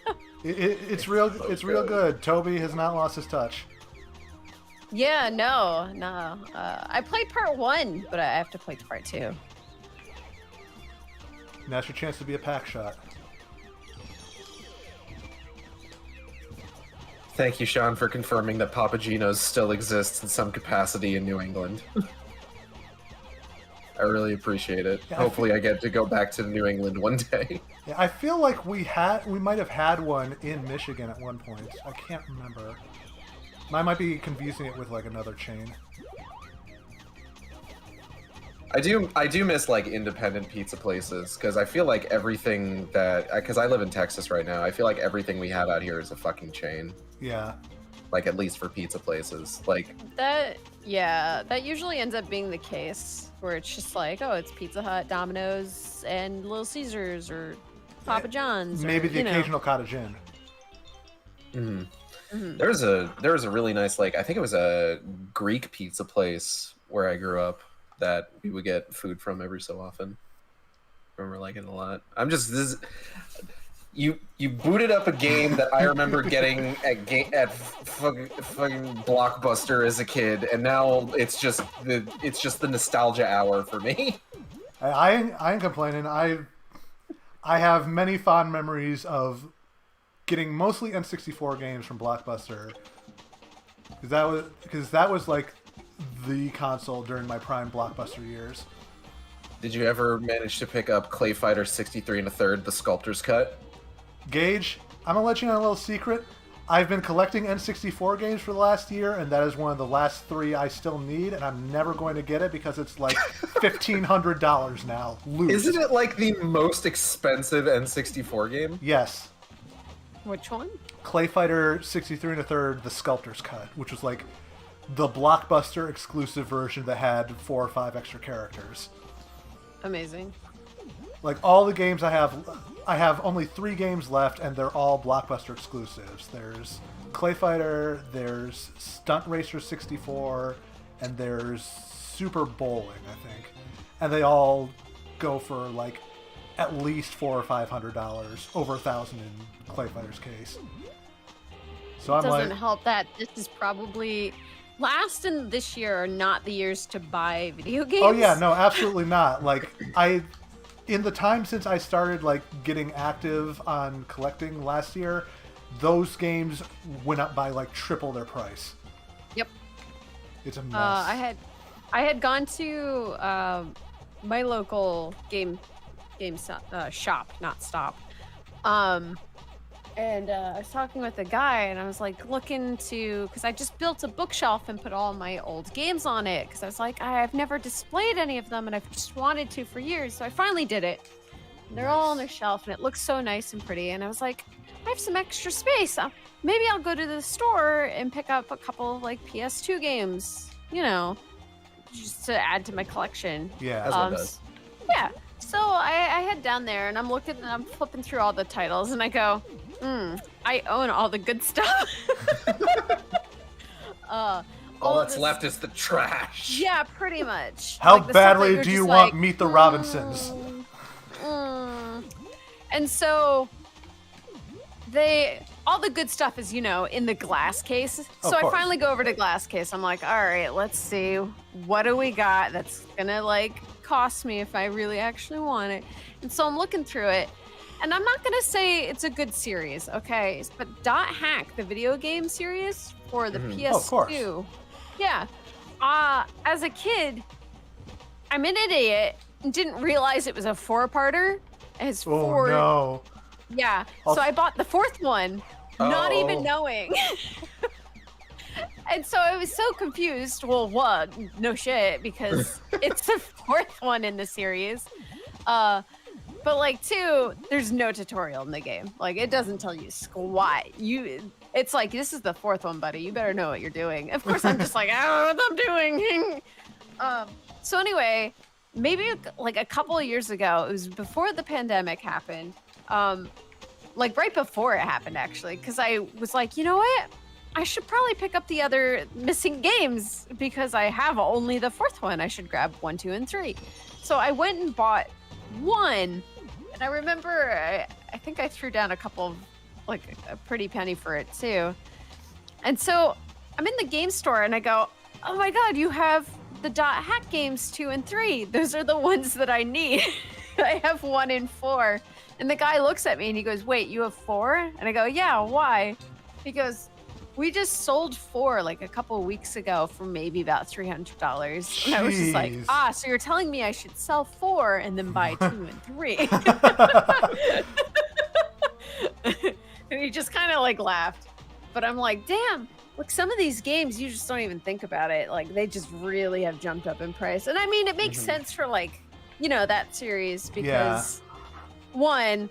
it's real. It's real good. Toby has not lost his touch. Yeah, no. I played part 1, but I have to play part 2. Now's your chance to be a pack shot. Thank you, Sean, for confirming that Papa Gino's still exists in some capacity in New England. I really appreciate it. Yeah, hopefully I get to go back to New England one day. Yeah, I feel like we might have had one in Michigan at one point. I can't remember. I might be confusing it with like another chain. I do miss like independent pizza places, because I feel like everything because I live in Texas right now, I feel like everything we have out here is a fucking chain. Yeah. Like at least for pizza places. Like that usually ends up being the case, where it's just like, oh, it's Pizza Hut, Domino's, and Little Caesars or Papa John's. Maybe or, the occasional Cottage Inn. Mm-hmm. Mm-hmm. There was a really nice, like, I think it was a Greek pizza place where I grew up that we would get food from every so often. I remember liking it a lot. You booted up a game that I remember getting at fucking Blockbuster as a kid, and now it's just the nostalgia hour for me. I ain't complaining. I have many fond memories of getting mostly N64 games from Blockbuster, because that was like the console during my prime Blockbuster years. Did you ever manage to pick up Clay Fighter 63 1/3, the Sculptor's Cut? Gage, I'm gonna let you know a little secret. I've been collecting N64 games for the last year, and that is one of the last 3 I still need, and I'm never going to get it because it's like $1,500 now. Loose. Isn't it like the most expensive N64 game? Yes. Which one? Clay Fighter 63 1/3, the Sculptor's Cut, which was like the Blockbuster exclusive version that had 4 or 5 extra characters. Amazing. Like all the games I have only 3 games left, and they're all Blockbuster exclusives. There's Clay Fighter, there's Stunt Racer 64, and there's Super Bowling, I think. And they all go for like at least $400 or $500, over $1,000 in Clay Fighter's case. So I'm Doesn't like, help that this is probably last and this year are not the years to buy video games. oh yeah, no, absolutely not. Like in the time since I started like getting active on collecting last year, those games went up by like triple their price. Yep. It's a mess. I had gone to my local shop, not stop. And I was talking with a guy, and I was like looking to, because I just built a bookshelf and put all my old games on it, because I was like, I've never displayed any of them, and I've just wanted to for years. So I finally did it. And they're all on their shelf, and it looks so nice and pretty. And I was like, I have some extra space. Maybe I'll go to the store and pick up a couple of like PS2 games, you know, just to add to my collection. Yeah. As one does. Yeah. So I head down there, and I'm flipping through all the titles, and I go, I own all the good stuff. All that's left is the trash. Yeah, pretty much. How Like, the stuff that badly you're do just you like, want Meet the Robinsons? And so all the good stuff is, you know, in the glass case. So I finally go over to glass case. I'm like, all right, let's see, what do we got that's gonna like cost me if I really actually want it? And so I'm looking through it, and I'm not gonna say it's a good series, okay? But Dot Hack, the video game series for the PS2. Oh, of course. Yeah. As a kid, I'm an idiot and didn't realize it was a 4-parter. It has 4. Oh no. Yeah. So I bought the 4th one, not even knowing. And so I was so confused. Well, what? No shit, because it's the 4th one in the series. But like 2, there's no tutorial in the game. Like it doesn't tell you squat. It's like, this is the 4th one, buddy. You better know what you're doing. Of course, I'm just like, I don't know what I'm doing. So anyway, maybe like a couple of years ago, it was before the pandemic happened. Like right before it happened, actually, because I was like, you know what? I should probably pick up the other missing games because I have only the 4th one. I should grab 1, 2, and 3. So I went and bought 1, and I remember I think I threw down a couple of like a pretty penny for it too. And so I'm in the game store and I go, oh my god, you have the Dot Hack games 2 and 3. Those are the ones that I need. I have 1 and 4. And the guy looks at me and he goes, wait, you have 4? And I go, yeah, why? He goes, we just sold 4 like a couple of weeks ago for maybe about $300. And I was just like, so you're telling me I should sell 4 and then buy 2 and 3. And he just kind of like laughed. But I'm like, damn, look, some of these games, you just don't even think about it. Like they just really have jumped up in price. And I mean, it makes sense for like, you know, that series because one,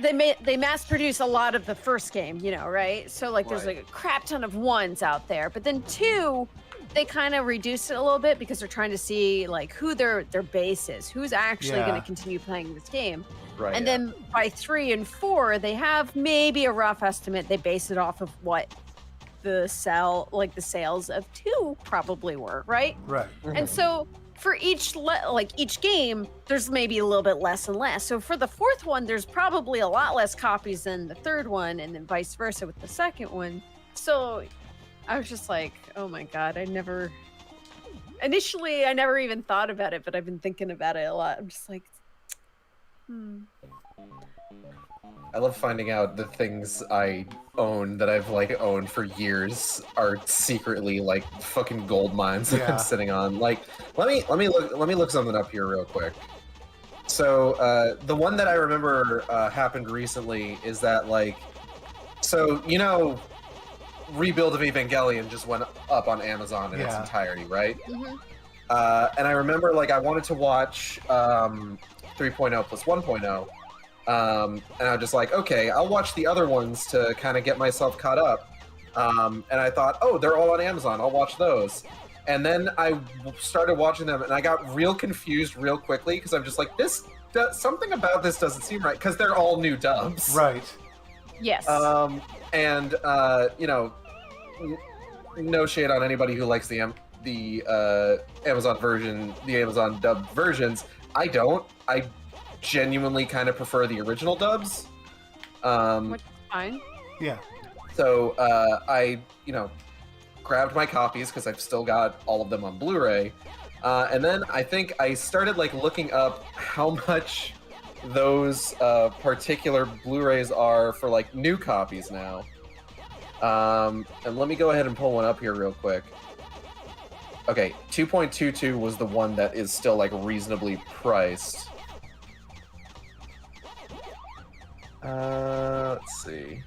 they mass produce a lot of the first game, you know, right? So like there's like a crap ton of 1s out there. But then 2, they kind of reduce it a little bit because they're trying to see like who their base is, who's actually going to continue playing this game. Right, and then by 3 and 4, they have maybe a rough estimate. They base it off of what the sales of 2 probably were, right? Right. And so for each game, there's maybe a little bit less and less. So for the 4th one, there's probably a lot less copies than the 3rd one, and then vice versa with the 2nd one. So I was just like, oh my god, initially I never even thought about it, but I've been thinking about it a lot. I'm just like, I love finding out the things I own that I've like owned for years are secretly like fucking gold mines that I'm sitting on. Like, let me look something up here real quick. So the one that I remember happened recently is that like, so you know, Rebuild of Evangelion just went up on Amazon in its entirety, right? mm-hmm. And I remember like I wanted to watch 3.0 plus 1.0. And I was just like, okay, I'll watch the other ones to kind of get myself caught up. And I thought, oh, they're all on Amazon. I'll watch those. And then I started watching them, and I got real confused real quickly because I'm just like, something about this doesn't seem right because they're all new dubs. Right. Yes. And you know, no shade on anybody who likes the Amazon version, the Amazon dubbed versions. I don't. I genuinely kind of prefer the original dubs. Which is fine. Yeah. So I, grabbed my copies because I've still got all of them on Blu-ray, and then I think I started like looking up how much those particular Blu-rays are for like new copies now. And let me go ahead and pull one up here real quick. Okay, 2.22 was the one that is still like reasonably priced. Let's see.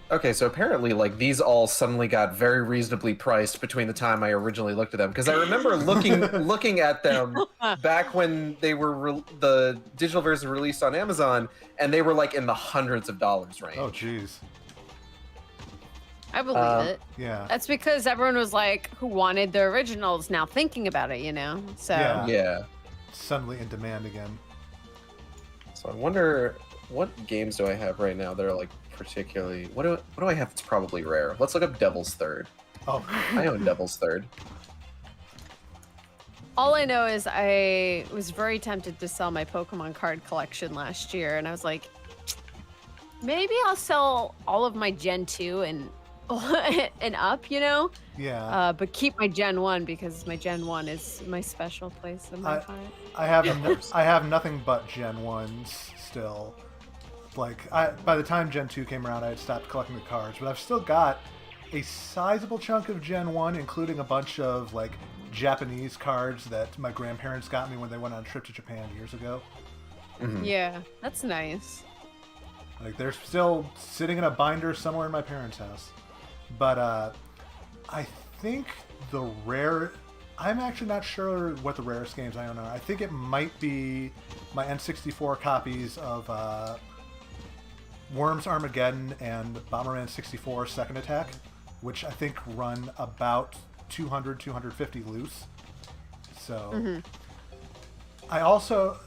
Okay, so apparently, like, these all suddenly got very reasonably priced between the time I originally looked at them. Because I remember looking at them back when they were the digital version released on Amazon, and they were like in the hundreds of dollars range. Oh, jeez. I believe it. Yeah. That's because everyone was like, who wanted the originals now thinking about it, So Yeah. Suddenly in demand again. So I wonder, what games do I have right now that are like particularly... What do I have that's probably rare? Let's look up Devil's Third. Oh. I own Devil's Third. All I know is I was very tempted to sell my Pokemon card collection last year, and I was like, maybe I'll sell all of my Gen 2 and up, Yeah. but keep my Gen 1 because my Gen 1 is my special place in my heart. I have nothing but Gen 1s still. Like, by the time Gen 2 came around, I had stopped collecting the cards, but I've still got a sizable chunk of Gen 1, including a bunch of, like, Japanese cards that my grandparents got me when they went on a trip to Japan years ago. Mm-hmm. Yeah, that's nice. Like, they're still sitting in a binder somewhere in my parents' house. But, I think the rare... I'm actually not sure what the rarest games I own are. I think it might be my N64 copies of, Worms Armageddon and Bomberman 64 Second Attack, which I think run about 200, 250 loose. So I also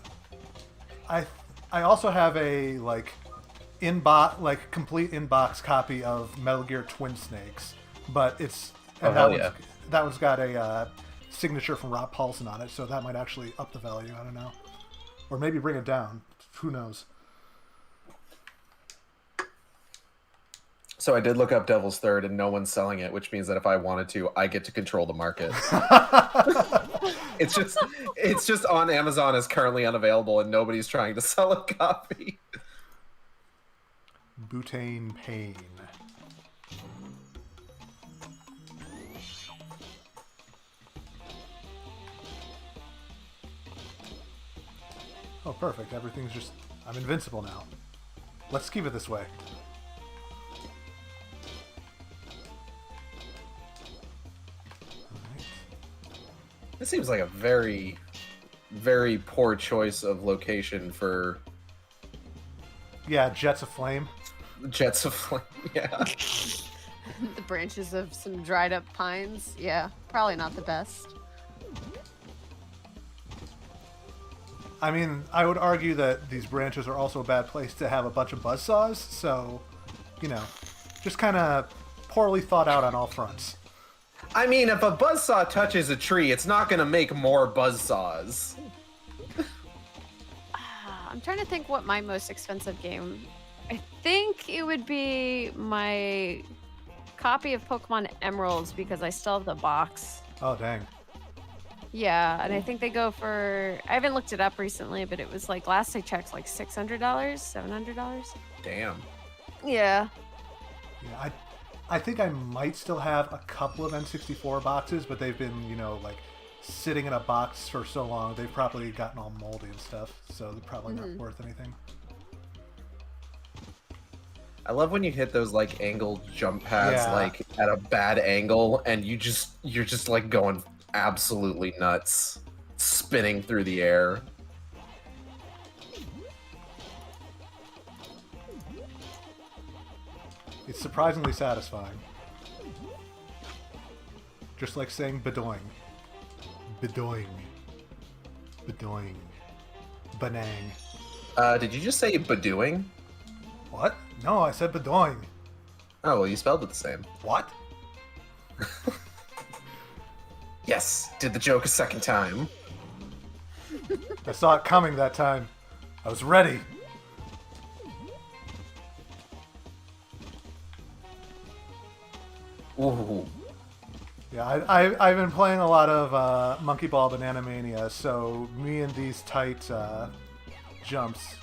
have a complete inbox copy of Metal Gear Twin Snakes, but that one's got a signature from Rob Paulson on it, so that might actually up the value. I don't know, or maybe bring it down. Who knows? So I did look up Devil's Third, and no one's selling it, which means that if I wanted to, I get to control the market. It's just on Amazon as currently unavailable, and nobody's trying to sell a copy. Butane Pain. Oh, perfect. Everything's just... I'm invincible now. Let's keep it this way. This seems like a very, very poor choice of location for... Yeah, Jets of Flame. Jets of Flame, yeah. The branches of some dried up pines. Yeah, probably not the best. I mean, I would argue that these branches are also a bad place to have a bunch of buzzsaws, so, just kind of poorly thought out on all fronts. I mean, if a buzzsaw touches a tree, it's not going to make more buzzsaws. I'm trying to think what my most expensive game... I think it would be my copy of Pokemon Emeralds because I still have the box. Oh, dang. Yeah, and I think they go for... I haven't looked it up recently, but it was like, last I checked, like $600, $700. Damn. Yeah. Yeah, I think I might still have a couple of N64 boxes, but they've been, sitting in a box for so long, they've probably gotten all moldy and stuff, so they're probably not worth anything. I love when you hit those, like, angled jump pads, like, at a bad angle, and you're just, like, going absolutely nuts, spinning through the air. It's surprisingly satisfying. Just like saying bedoing. Bedoing. Bedoing. Banang. Did you just say bedooing? What? No, I said bedoing. Oh, well, you spelled it the same. What? Yes, did the joke a second time. I saw it coming that time. I was ready. Ooh. Yeah, I've been playing a lot of Monkey Ball Banana Mania, so me and these tight jumps,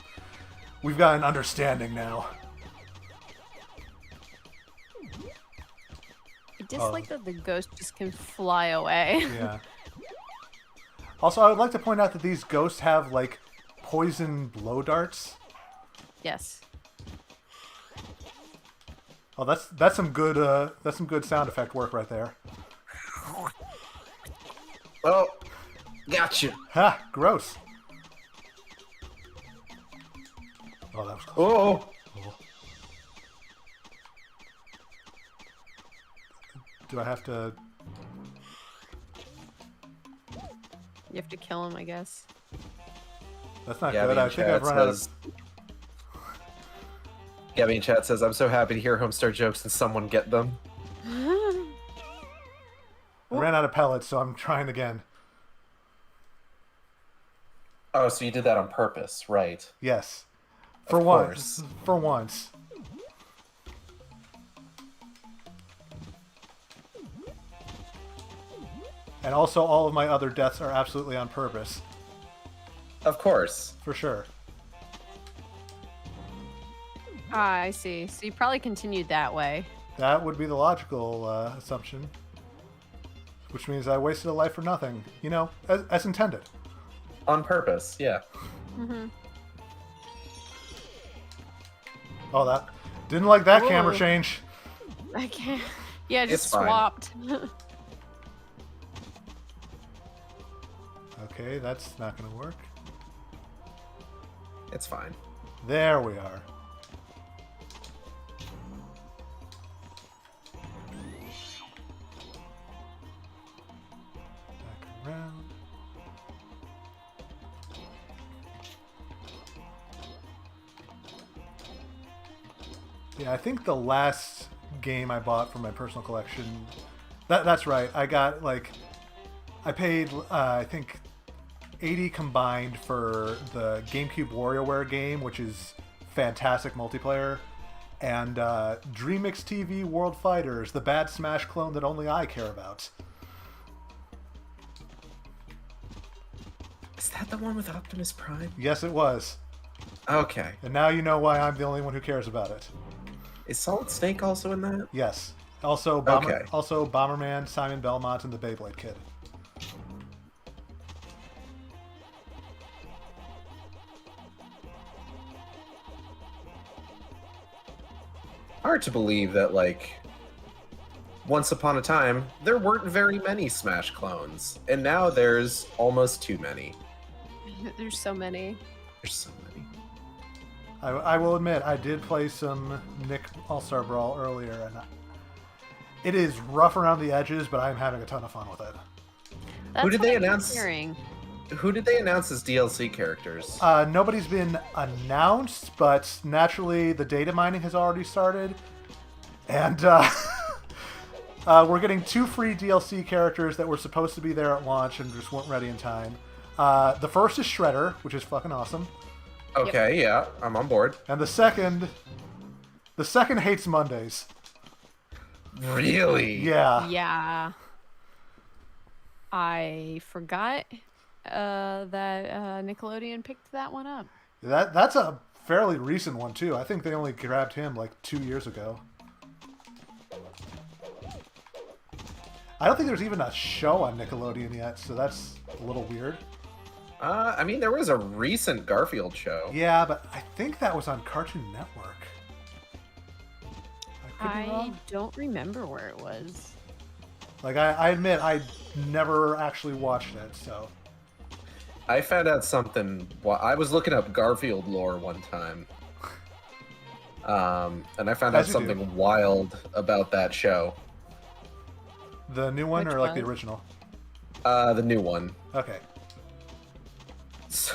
we've got an understanding now. I dislike that the ghost just can fly away. Yeah. Also, I would like to point out that these ghosts have like poison blow darts. Yes. Oh, that's some good sound effect work right there. Oh, gotcha. Ha! Gross. Oh, that was close. Oh, Do I have to? You have to kill him, I guess. That's not Gabby good. in I think chat I've run out of. says. Gabby in chat says, "I'm so happy to hear Homestar jokes and someone get them." I ran out of pellets, so I'm trying again. Oh, so you did that on purpose, right? Yes. For Of once. course. For once. And also, all of my other deaths are absolutely on purpose. Of course. For sure. Ah, I see. So you probably continued that way. That would be the logical assumption. Which means I wasted a life for nothing. You know, as intended. On purpose, yeah. Mm-hmm. Oh, that... Didn't like that camera Whoa. change. I can't. Yeah, it just It's fine. swapped. Okay, that's not going to work. It's fine. There we are. Back around. Yeah, I think the last game I bought for my personal collection... That's right. I got, like... I paid, I think, 80 combined for the GameCube WarioWare game, which is fantastic multiplayer, and DreamX TV World Fighters, the bad Smash clone that only I care about. Is that the one with Optimus Prime? Yes, it was. Okay. And now you know why I'm the only one who cares about it. Is Solid Snake also in that? Yes. Also, also Bomberman, Simon Belmont, and the Beyblade Kid. Hard to believe that, like, once upon a time, there weren't very many Smash clones, and now there's almost too many. There's so many. There's so many. I will admit, I did play some Nick All-Star Brawl earlier, and it is rough around the edges, but I'm having a ton of fun with it. That's Who did what they I keep announce? hearing. Who did they announce as DLC characters? Nobody's been announced, but naturally the data mining has already started, and we're getting 2 free DLC characters that were supposed to be there at launch and just weren't ready in time. The first is Shredder, which is fucking awesome, Okay, yeah, I'm on board. and the second hates Mondays. Really? Yeah. Yeah. I forgot that Nickelodeon picked that one up. That's a fairly recent one too. I think they only grabbed him like 2 years ago. I don't think there's even a show on Nickelodeon yet, so that's a little weird. I mean, there was a recent Garfield show. Yeah, but I think that was on Cartoon Network. I could be I wrong. don't remember where it was. Like, I admit, I never actually watched it, so... I found out something. Well, I was looking up Garfield lore one time, and I found out As you do. something wild about that show. The new one Which or like the one? original? The new one. Okay. So,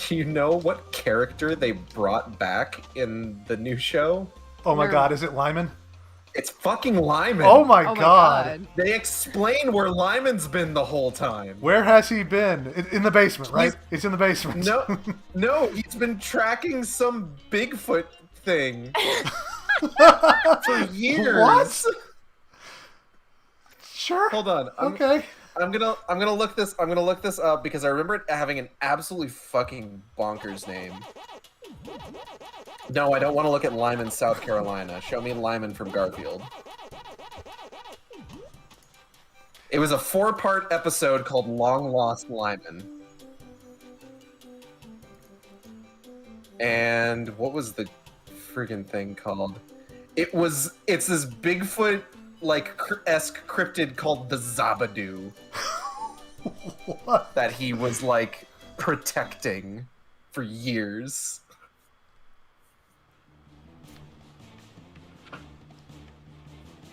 do you know what character they brought back in the new show? Oh my No. god, is it Lyman? It's fucking Lyman. Oh my Oh my god. god. They explain where Lyman's been the whole time. Where has he been? In the basement, right? He's in the basement. No, he's been tracking some Bigfoot thing for years. What? Sure. Hold on. Okay. I'm gonna look this up because I remember it having an absolutely fucking bonkers name. No, I don't want to look at Lyman, South Carolina. Show me Lyman from Garfield. It was a 4-part episode called Long Lost Lyman. And what was the friggin' thing called? It's this Bigfoot like esque cryptid called the Zabadoo. What? That he was like protecting for years.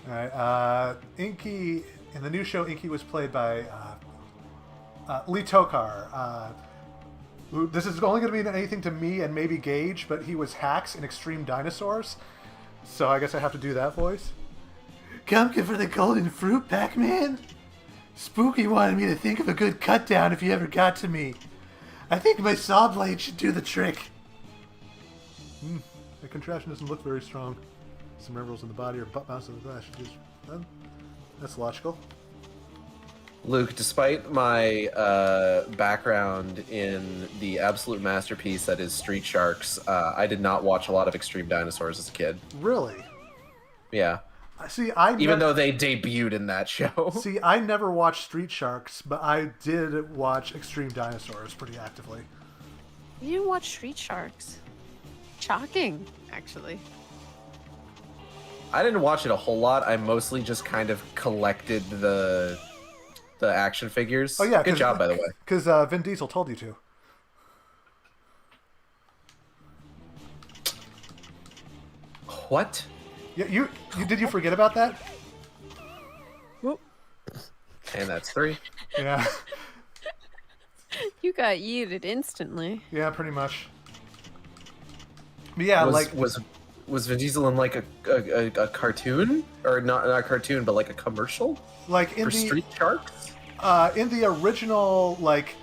All right. Inky in the new show, Inky was played by Lee Tokar. This is only going to mean anything to me and maybe Gage, but he was Hax in Extreme Dinosaurs, so I guess I have to do that voice. Come for the golden fruit, Pac-Man? Spooky wanted me to think of a good cut down if you ever got to me. I think my saw blade should do the trick. The contraption doesn't look very strong. Some rebels in the body or butt mounts of the glass. That's logical. Luke, despite my background in the absolute masterpiece that is Street Sharks, I did not watch a lot of Extreme Dinosaurs as a kid. Really? Yeah. See, Even though they debuted in that show. See, I never watched Street Sharks, but I did watch Extreme Dinosaurs pretty actively. You didn't watch Street Sharks. Shocking, actually. I didn't watch it a whole lot. I mostly just kind of collected the action figures. Oh yeah, good job, by the way. Because Vin Diesel told you to. What? Yeah, you did you forget about that? Whoop. And that's 3. Yeah. You got yeeted instantly. Yeah, pretty much. But yeah, was Vin Diesel in like a cartoon, or not a cartoon, but like a commercial, like in for the Street Sharks? In the original, like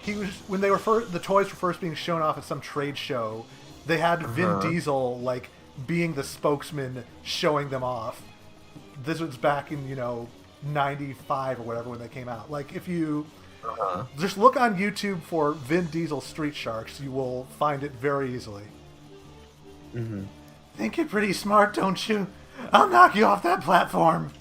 he was when they were the toys were first being shown off at some trade show. They had Vin Diesel like being the spokesman, showing them off. This was back in 95 or whatever when they came out. Like if you just look on YouTube for Vin Diesel Street Sharks, you will find it very easily. Mm-hmm. Think you're pretty smart, don't you? I'll knock you off that platform.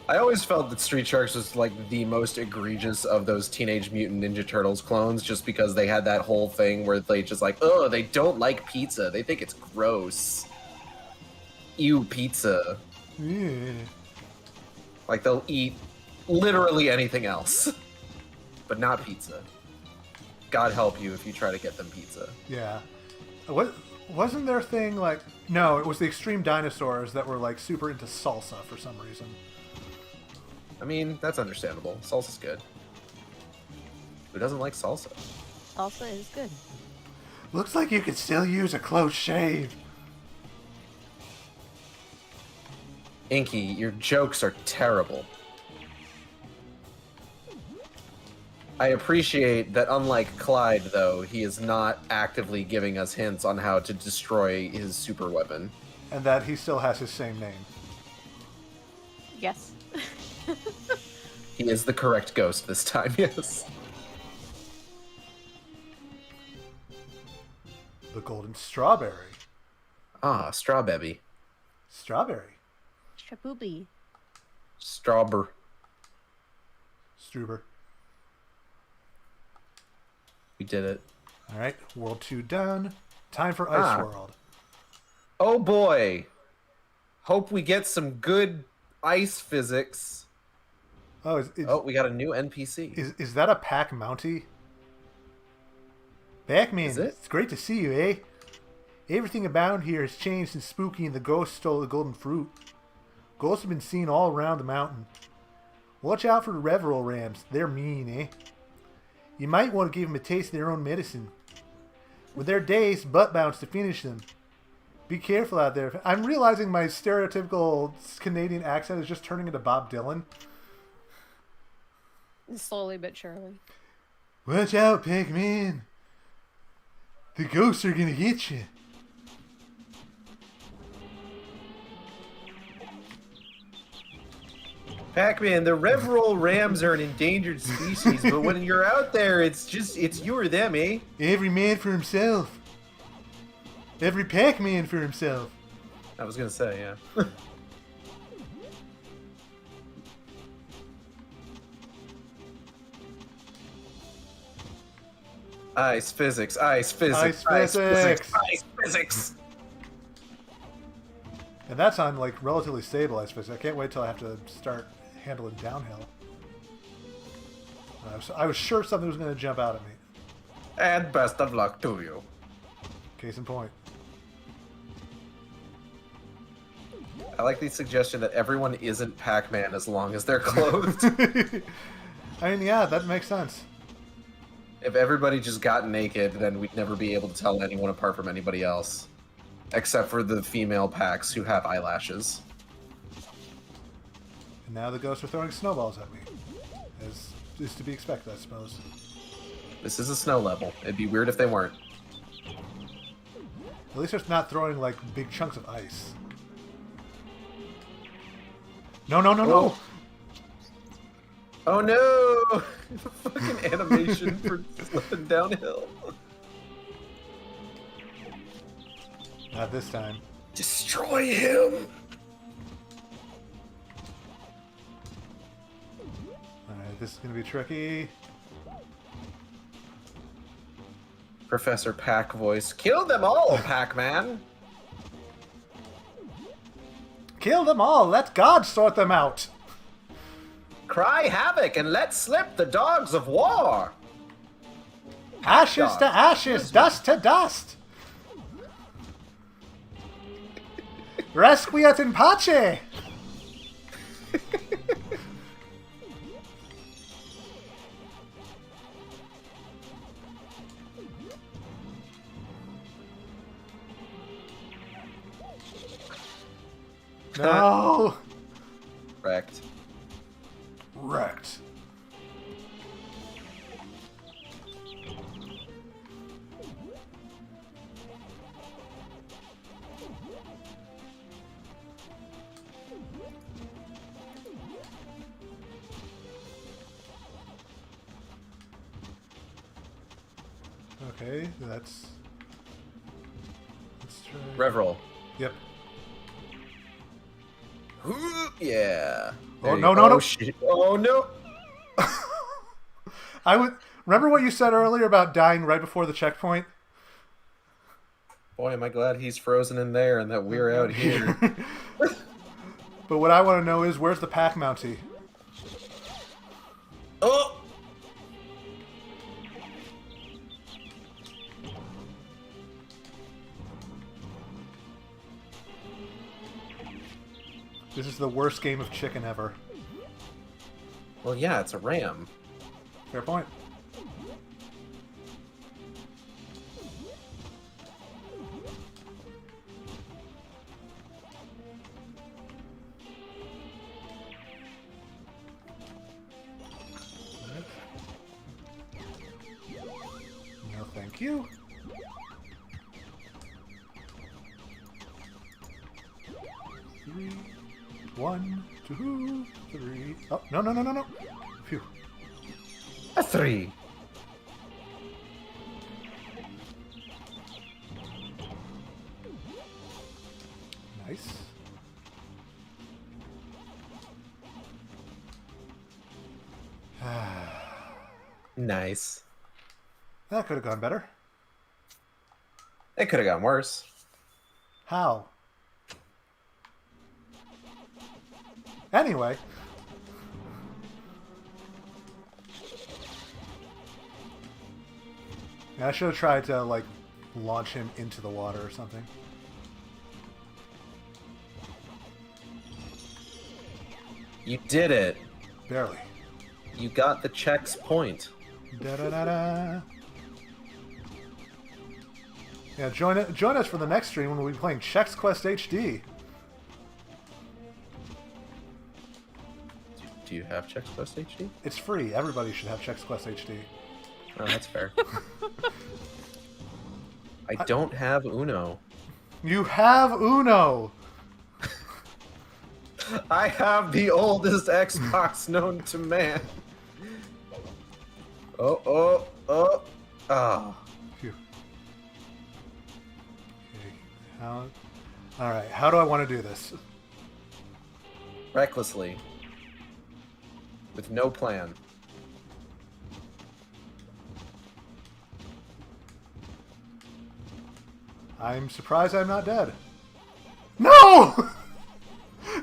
I always felt that Street Sharks was like the most egregious of those Teenage Mutant Ninja Turtles clones, just because they had that whole thing where they just like, oh, they don't like pizza. They think it's gross. Ew, pizza. Yeah. Like they'll eat literally anything else, but not pizza. God help you if you try to get them pizza. Yeah. What wasn't their thing like? No, it was the Extreme Dinosaurs that were like super into salsa for some reason. I mean, that's understandable. Salsa's good. Who doesn't like salsa? Salsa is good. Looks like you could still use a close shave. Inky, your jokes are terrible. I appreciate that unlike Clyde, though, he is not actively giving us hints on how to destroy his super weapon. And that he still has his same name. Yes. He is the correct ghost this time, yes. The Golden Strawberry. Ah, strawberry. Strawberry. Shaboobie. Strawber. Struber. We did it. Alright, World 2 done. Time for Ice World. Oh boy. Hope we get some good ice physics. Oh, we got a new NPC. Is that a Pac Mountie? Pac-Man, Is it? It's great to see you, eh? Everything about here has changed since Spooky and the Ghost stole the golden fruit. Ghosts have been seen all around the mountain. Watch out for the Reveral Rams. They're mean, eh? You might want to give them a taste of their own medicine. When they're dazed, butt bounce to finish them. Be careful out there. I'm realizing my stereotypical Canadian accent is just turning into Bob Dylan. Slowly but surely. Watch out, Pac-Man. The ghosts are gonna get you. Pac-Man, the Rev-Roll Rams are an endangered species, but when you're out there, it's you or them, eh? Every man for himself. Every Pac-Man for himself. I was gonna say, yeah. Ice physics, ice physics, Ice physics. ice physics. And that's on like relatively stable ice physics. I can't wait till I have to start handling downhill. I was sure something was going to jump out at me. And best of luck to you. Case in point. I like the suggestion that everyone isn't Pac-Man as long as they're clothed. I mean, yeah, that makes sense. If everybody just got naked, then we'd never be able to tell anyone apart from anybody else. Except for the female Pacs who have eyelashes. And now the ghosts are throwing snowballs at me. As is to be expected, I suppose. This is a snow level. It'd be weird if they weren't. At least it's not throwing like big chunks of ice. No, no, no, no! Oh no! Fucking animation for slipping downhill. Not this time. Destroy him! Alright, this is gonna be tricky. Professor Pac voice. Kill them all, Pac-Man! Kill them all! Let God sort them out! Cry havoc and let slip the dogs of war! Ashes to ashes, dust to dust! Resquiat in pace! No! Wrecked. Wrecked. Okay, let's try. Rev roll. Yep. Yeah. Oh, no, no, no. Shit. Oh, no. I would remember what you said earlier about dying right before the checkpoint. Boy, am I glad he's frozen in there and that we're out here. But what I want to know is, where's the pack mountie? Oh! This is the worst game of chicken ever. Well, yeah, it's a ram. Fair point. No, thank you. Three. 1, 2, 3. Oh, no, no, no, no, no. Phew. A 3. Nice. Nice. That could have gone better. It could have gone worse. How? Anyway. Yeah, I should have tried to, like, launch him into the water or something. You did it. Barely. You got the checks point. Da-da-da-da. Yeah, join us for the next stream when we'll be playing Chex Quest HD. Do you have Chex Quest HD? It's free. Everybody should have Chex Quest HD. Oh, that's fair. I don't have Uno. You have Uno! I have the oldest Xbox known to man. Oh. Phew. Okay. Alright, how do I want to do this? Recklessly. With no plan. I'm surprised I'm not dead. No!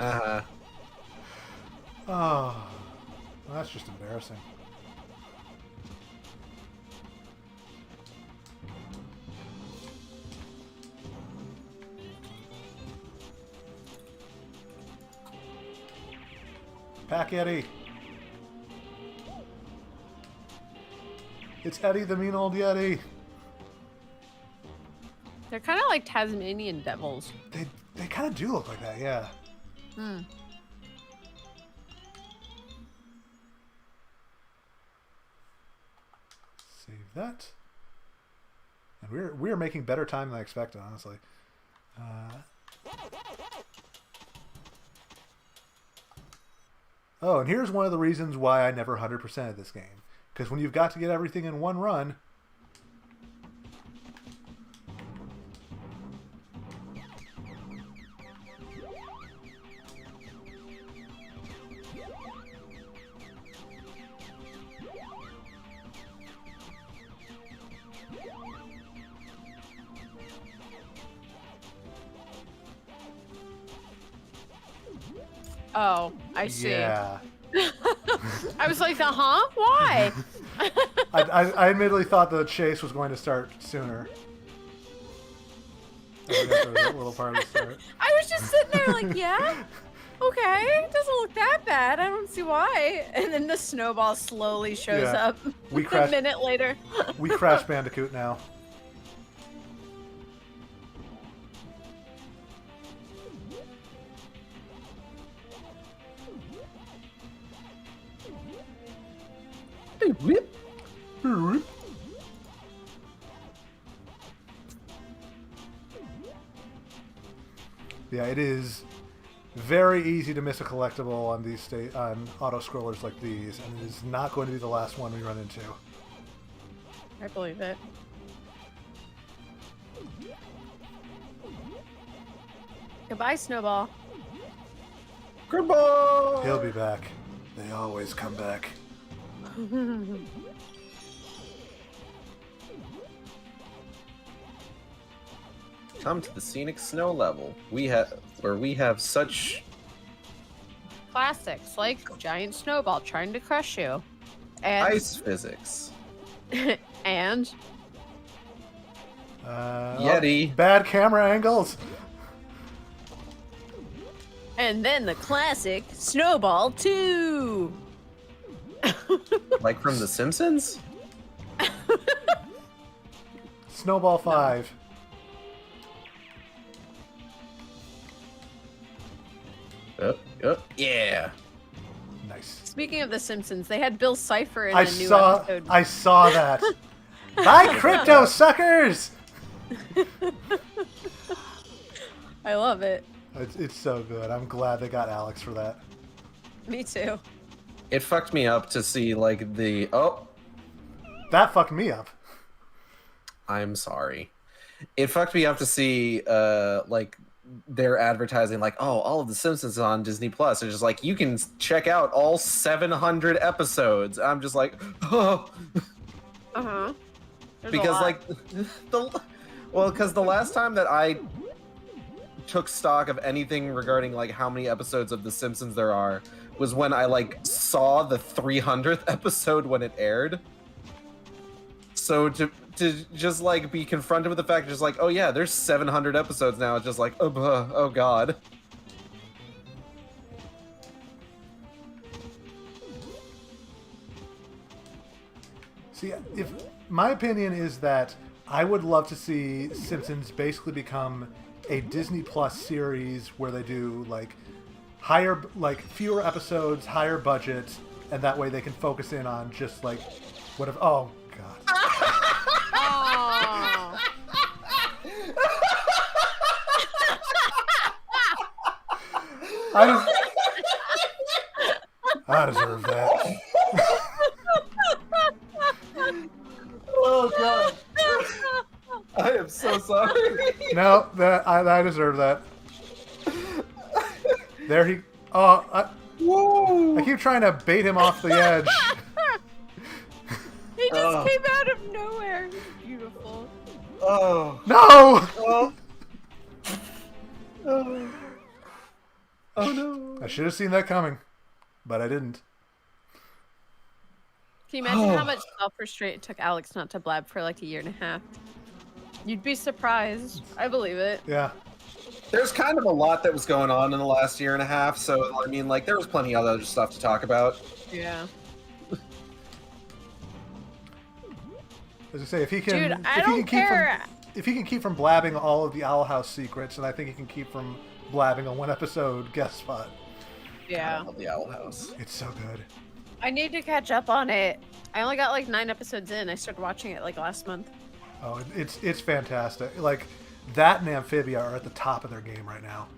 Uh-huh. Oh, well, that's just embarrassing. Pack Eddie. It's Eddie the mean old Yeti. They're kind of like Tasmanian devils. They kind of do look like that, yeah. Hmm. Save that. And we're making better time than I expected, honestly. Oh, and here's one of the reasons why I never 100%ed this game. Because when you've got to get everything in one run... Oh, I see. Yeah. I was like, huh? Why? I admittedly thought the chase was going to start sooner. That little part of the start. I was just sitting there like, yeah, okay, it doesn't look that bad. I don't see why. And then the snowball slowly shows Yeah. up We a minute later. We Crash Bandicoot now. Yeah, it is very easy to miss a collectible on these on auto scrollers like these, and it is not going to be the last one we run into. I believe it. Goodbye, Snowball. Goodbye! He'll be back. They always come back. Come to the scenic snow level. Where we have such Classics like giant snowball trying to crush you, and ice physics. and Yeti. Bad camera angles. and then the classic Snowball 2. Like from The Simpsons? Snowball 5. Yeah. Nice. Speaking of The Simpsons, they had Bill Cipher in I a new saw episode. I saw that. Buy crypto, suckers! I love it. It's so good. I'm glad they got Alex for that. Me too. It fucked me up to see like the That fucked me up. I'm sorry. It fucked me up to see like they're advertising like, oh, all of The Simpsons on Disney Plus. It's just like you can check out all 700 episodes. I'm just like, oh. Uh-huh. Because like because the last time that I took stock of anything regarding like how many episodes of The Simpsons there are was when I like saw the 300th episode when it aired. So to just like be confronted with the fact, just like, oh yeah, there's 700 episodes now. It's just like, oh god. See, if my opinion is that I would love to see Simpsons basically become a Disney Plus series where they do like fewer episodes, higher budget, and that way they can focus in on just like whatever. Oh god. Oh. I deserve that. Oh god. I am so sorry. No, I deserve that. There he. Oh, I keep trying to bait him off the edge. He just came out of nowhere. Beautiful. Oh. No! Oh. Oh. Oh no. I should have seen that coming, but I didn't. Can you imagine how much self-restraint it took Alex not to blab for like a year and a half? You'd be surprised. I believe it. Yeah. There's kind of a lot that was going on in the last year and a half, so I mean, like, there was plenty of other stuff to talk about. Yeah. As I say, if he can, Dude, I don't care. If he can keep from blabbing all of the Owl House secrets, and I think he can keep from blabbing a one-episode guest spot. Yeah. I love the Owl House. It's so good. I need to catch up on it. I only got like 9 episodes in. I started watching it like last month. Oh, it's fantastic. Like, that and Amphibia are at the top of their game right now.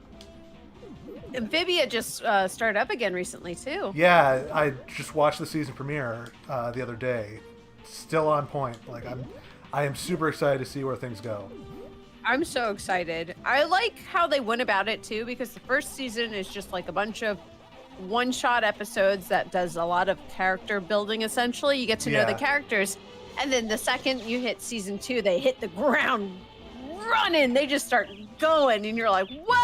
Amphibia just started up again recently too. Yeah, I just watched the season premiere the other day. Still on point. Like, I am super excited to see where things go. I'm so excited. I like how they went about it too, because the first season is just like a bunch of one-shot episodes that does a lot of character building. Essentially, you get to know the characters, and then the second you hit season 2, they hit the ground running. They just start going, and you're like, whoa!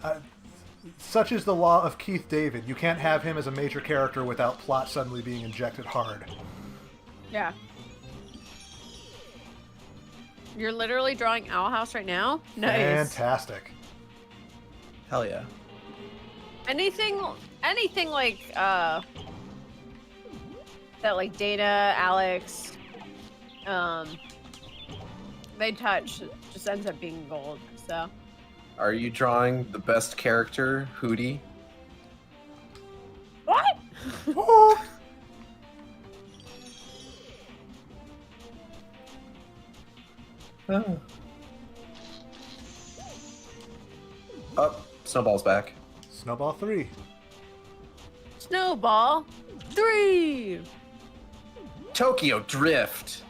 All right. Such is the law of Keith David. You can't have him as a major character without plot suddenly being injected hard. Yeah. You're literally drawing Owl House right now? Nice. Fantastic. Hell yeah. Anything like that, like Dana, Alex, they touch just ends up being gold. So. Are you drawing the best character, Hootie? What? Oh. Oh, Snowball's back. Snowball 3. Snowball 3. Tokyo Drift.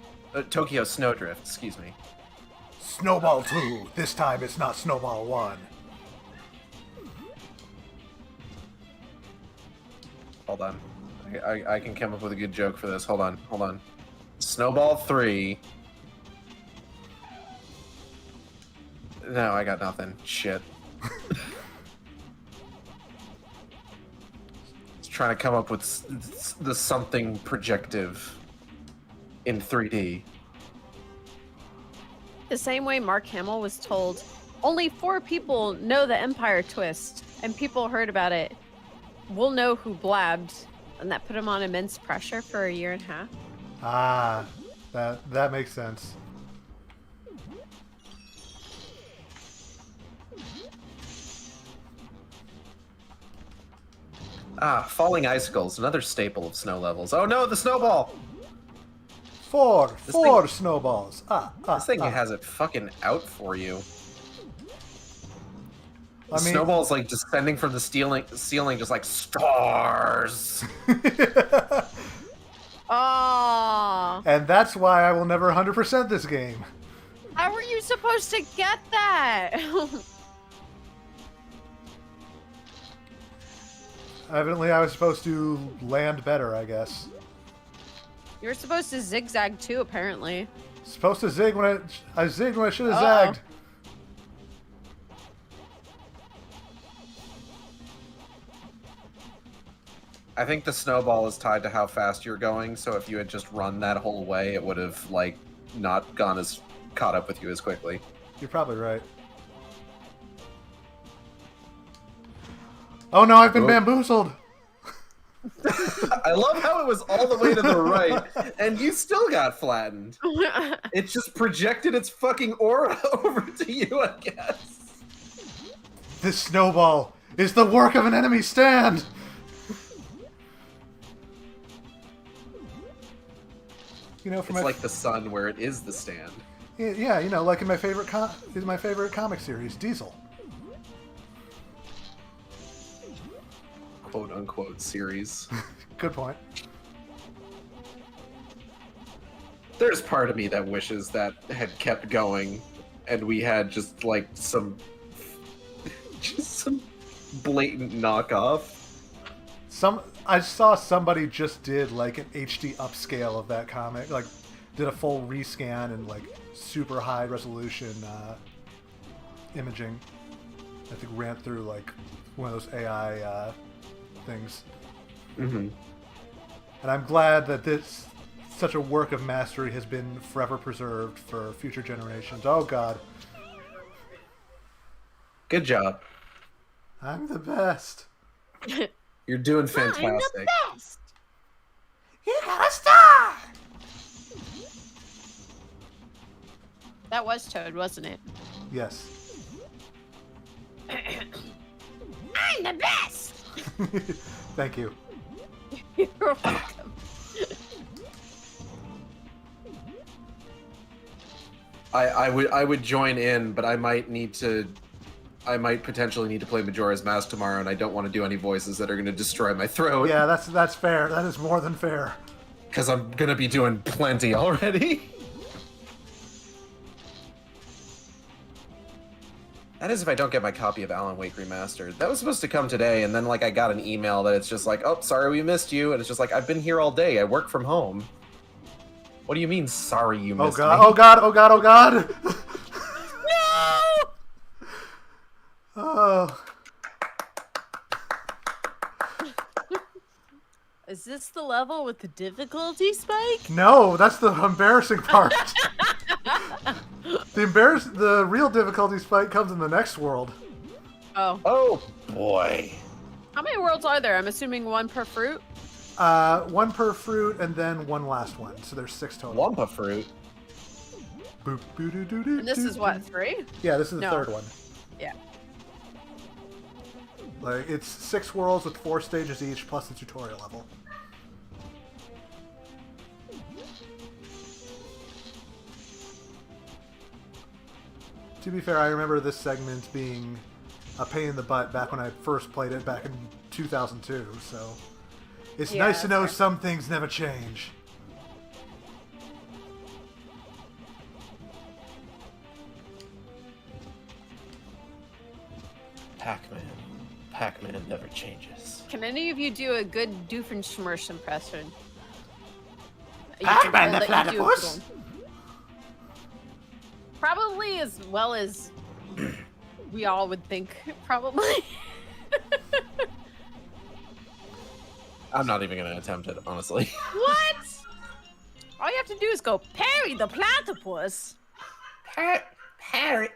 Tokyo Snowdrift, excuse me. Snowball 2. This time it's not Snowball 1. Hold on. I can come up with a good joke for this. Hold on. Snowball 3. No, I got nothing. Shit. Just trying to come up with the something projective in 3D. The same way Mark Hamill was told, only 4 people know the Empire twist, and people heard about it. We'll know who blabbed, and that put him on immense pressure for a year and a half. Ah, that makes sense. Ah, falling icicles, another staple of snow levels. Oh no, the snowball! Four snowballs. This thing has it fucking out for you. The I mean, snowball's like descending from the ceiling, just like stars. Oh. And that's why I will never 100% this game. How were you supposed to get that? Evidently, I was supposed to land better, I guess. You were supposed to zigzag too, apparently. Supposed to zig when I zigged when I should have Uh-oh. zagged. I think the snowball is tied to how fast you're going, so if you had just run that whole way, it would have, like, not gone as caught up with you as quickly. You're probably right. Oh no, I've been bamboozled! I love how it was all the way to the right, and you still got flattened. It just projected its fucking aura over to you, I guess. This snowball is the work of an enemy stand! You know, It's like the sun where it is the stand. Yeah, you know, like in my favorite comic series, Diesel. Quote unquote series. Good point. There's part of me that wishes that had kept going and we had just like some blatant knockoff. I saw somebody just did like an HD upscale of that comic, like did a full rescan and like super high resolution imaging. I think ran through like one of those AI things. Mm-hmm. And I'm glad that such a work of mastery has been forever preserved for future generations. Oh God. Good job. I'm the best. You're doing fantastic. I'm the best. You got a star! That was Toad, wasn't it? Yes. I'm the best. Thank you. You're welcome. I would join in, but I might potentially need to play Majora's Mask tomorrow, and I don't want to do any voices that are going to destroy my throat. Yeah, that's fair. That is more than fair. Because I'm going to be doing plenty already. That is if I don't get my copy of Alan Wake Remastered. That was supposed to come today, and then like I got an email that it's just like, oh, sorry we missed you, and it's just like, I've been here all day. I work from home. What do you mean, sorry you missed me? Oh God! Oh God! Oh God! No! Oh. Is this the level with the difficulty spike? No, that's the embarrassing part. The real difficulty spike comes in the next world. Oh. Oh boy. How many worlds are there? I'm assuming one per fruit? One per fruit, and then one last one. So there's 6 total. Wampa fruit. Boop, boo, doo, doo, doo, And this doo, is what, doo. 3? Yeah, this is the No. third one. Yeah. Like it's 6 worlds with 4 stages each, plus the tutorial level. To be fair, I remember this segment being a pain in the butt back when I first played it back in 2002, so it's Yeah, nice to know fair. some things never change. Pac-Man. Pac-Man never changes. Can any of you do a good Doofenshmirtz impression? Pac-Man the that you do platypus? good one. Probably as well as we all would think, probably. I'm not even going to attempt it, honestly. What? All you have to do is go, Perry the platypus. Harry.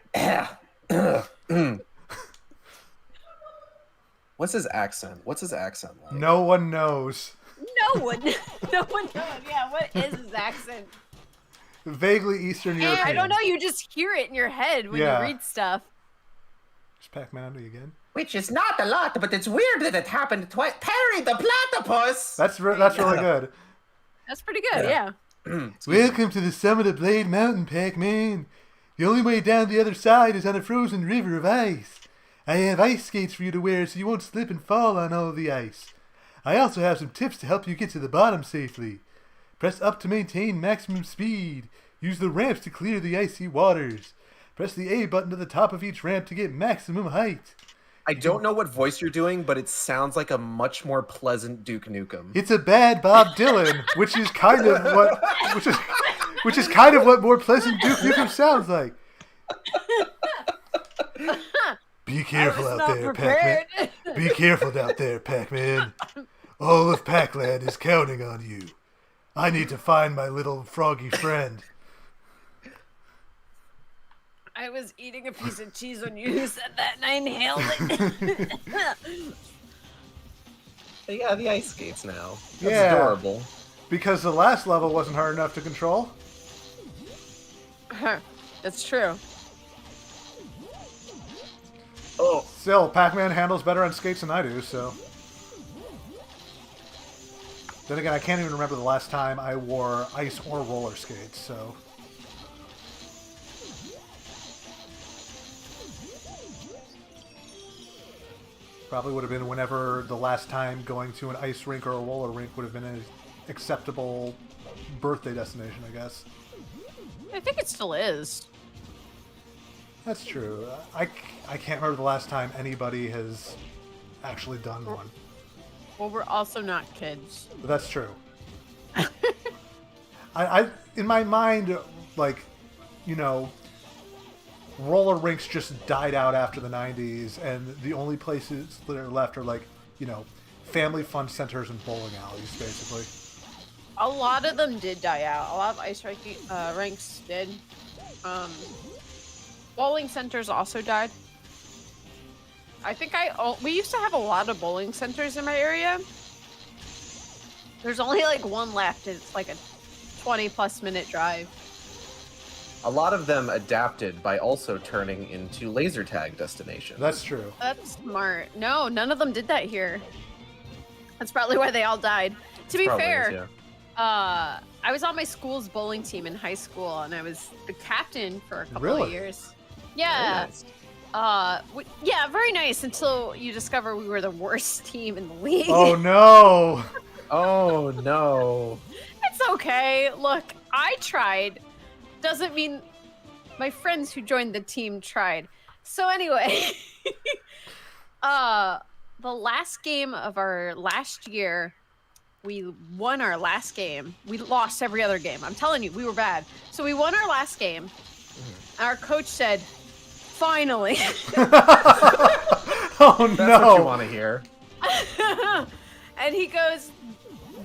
What's his accent? What's his accent like? No one knows. No one knows. Yeah, what is his accent? Vaguely Eastern European. I don't know, you just hear it in your head when Yeah. you read stuff. Is Pac-Man to you again? Which is not a lot, but it's weird that it happened twice. Perry the platypus! That's really good. That's pretty good, yeah. Welcome to the summit of Blade Mountain, Pac-Man. The only way down the other side is on a frozen river of ice. I have ice skates for you to wear so you won't slip and fall on all the ice. I also have some tips to help you get to the bottom safely. Press up to maintain maximum speed. Use the ramps to clear the icy waters. Press the A button to the top of each ramp to get maximum height. I don't know what voice you're doing, but it sounds like a much more pleasant Duke Nukem. It's a bad Bob Dylan, which is kind of what more pleasant Duke Nukem sounds like. Be careful I was out not there, prepared. Pac-Man. Be careful out there, Pac-Man. All of Pac-Land is counting on you. I need to find my little froggy friend. I was eating a piece of cheese when you said that and I inhaled it. Yeah, the ice skates now. That's Yeah. adorable. Because the last level wasn't hard enough to control. That's true. Oh. Still, Pac-Man handles better on skates than I do, so... Then again, I can't even remember the last time I wore ice or roller skates, so... Probably would have been whenever the last time going to an ice rink or a roller rink would have been an acceptable birthday destination, I guess. I think it still is. That's true. I can't remember the last time anybody has actually done one. Well, we're also not kids. But that's true. I in my mind, like, you know, roller rinks just died out after the 90s, and the only places that are left are, like, you know, family fun centers and bowling alleys, basically. A lot of them did die out. A lot of ice rinks did. Bowling centers also died. I think we used to have a lot of bowling centers in my area. There's only like one left. It's like a 20+ minute drive. A lot of them adapted by also turning into laser tag destinations. That's true. That's smart. No, none of them did that here. That's probably why they all died. To be fair, I was on my school's bowling team in high school, and I was the captain for a couple of years. Yeah. Very nice. Yeah, very nice until you discover we were the worst team in the league. Oh no! Oh no. It's okay. Look, I tried. Doesn't mean my friends who joined the team tried. So anyway, the last game of our last year, we won our last game. We lost every other game. I'm telling you, we were bad. So we won our last game. Mm-hmm. Our coach said, finally. Oh no. That's what you want to hear. And he goes,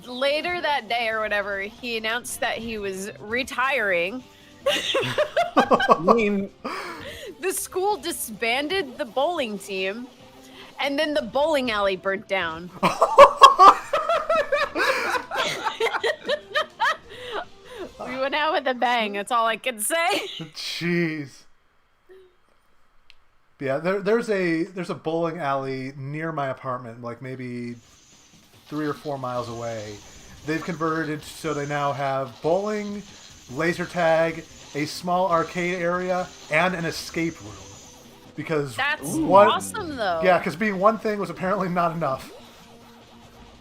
later that day or whatever, he announced that he was retiring. I mean, the school disbanded the bowling team, and then the bowling alley burnt down. We went out with a bang. That's all I can say. Jeez. Yeah, there's a bowling alley near my apartment, like maybe 3 or 4 miles away. They've converted it so they now have bowling, laser tag, a small arcade area, and an escape room. Because that's awesome, though. Yeah, because being one thing was apparently not enough.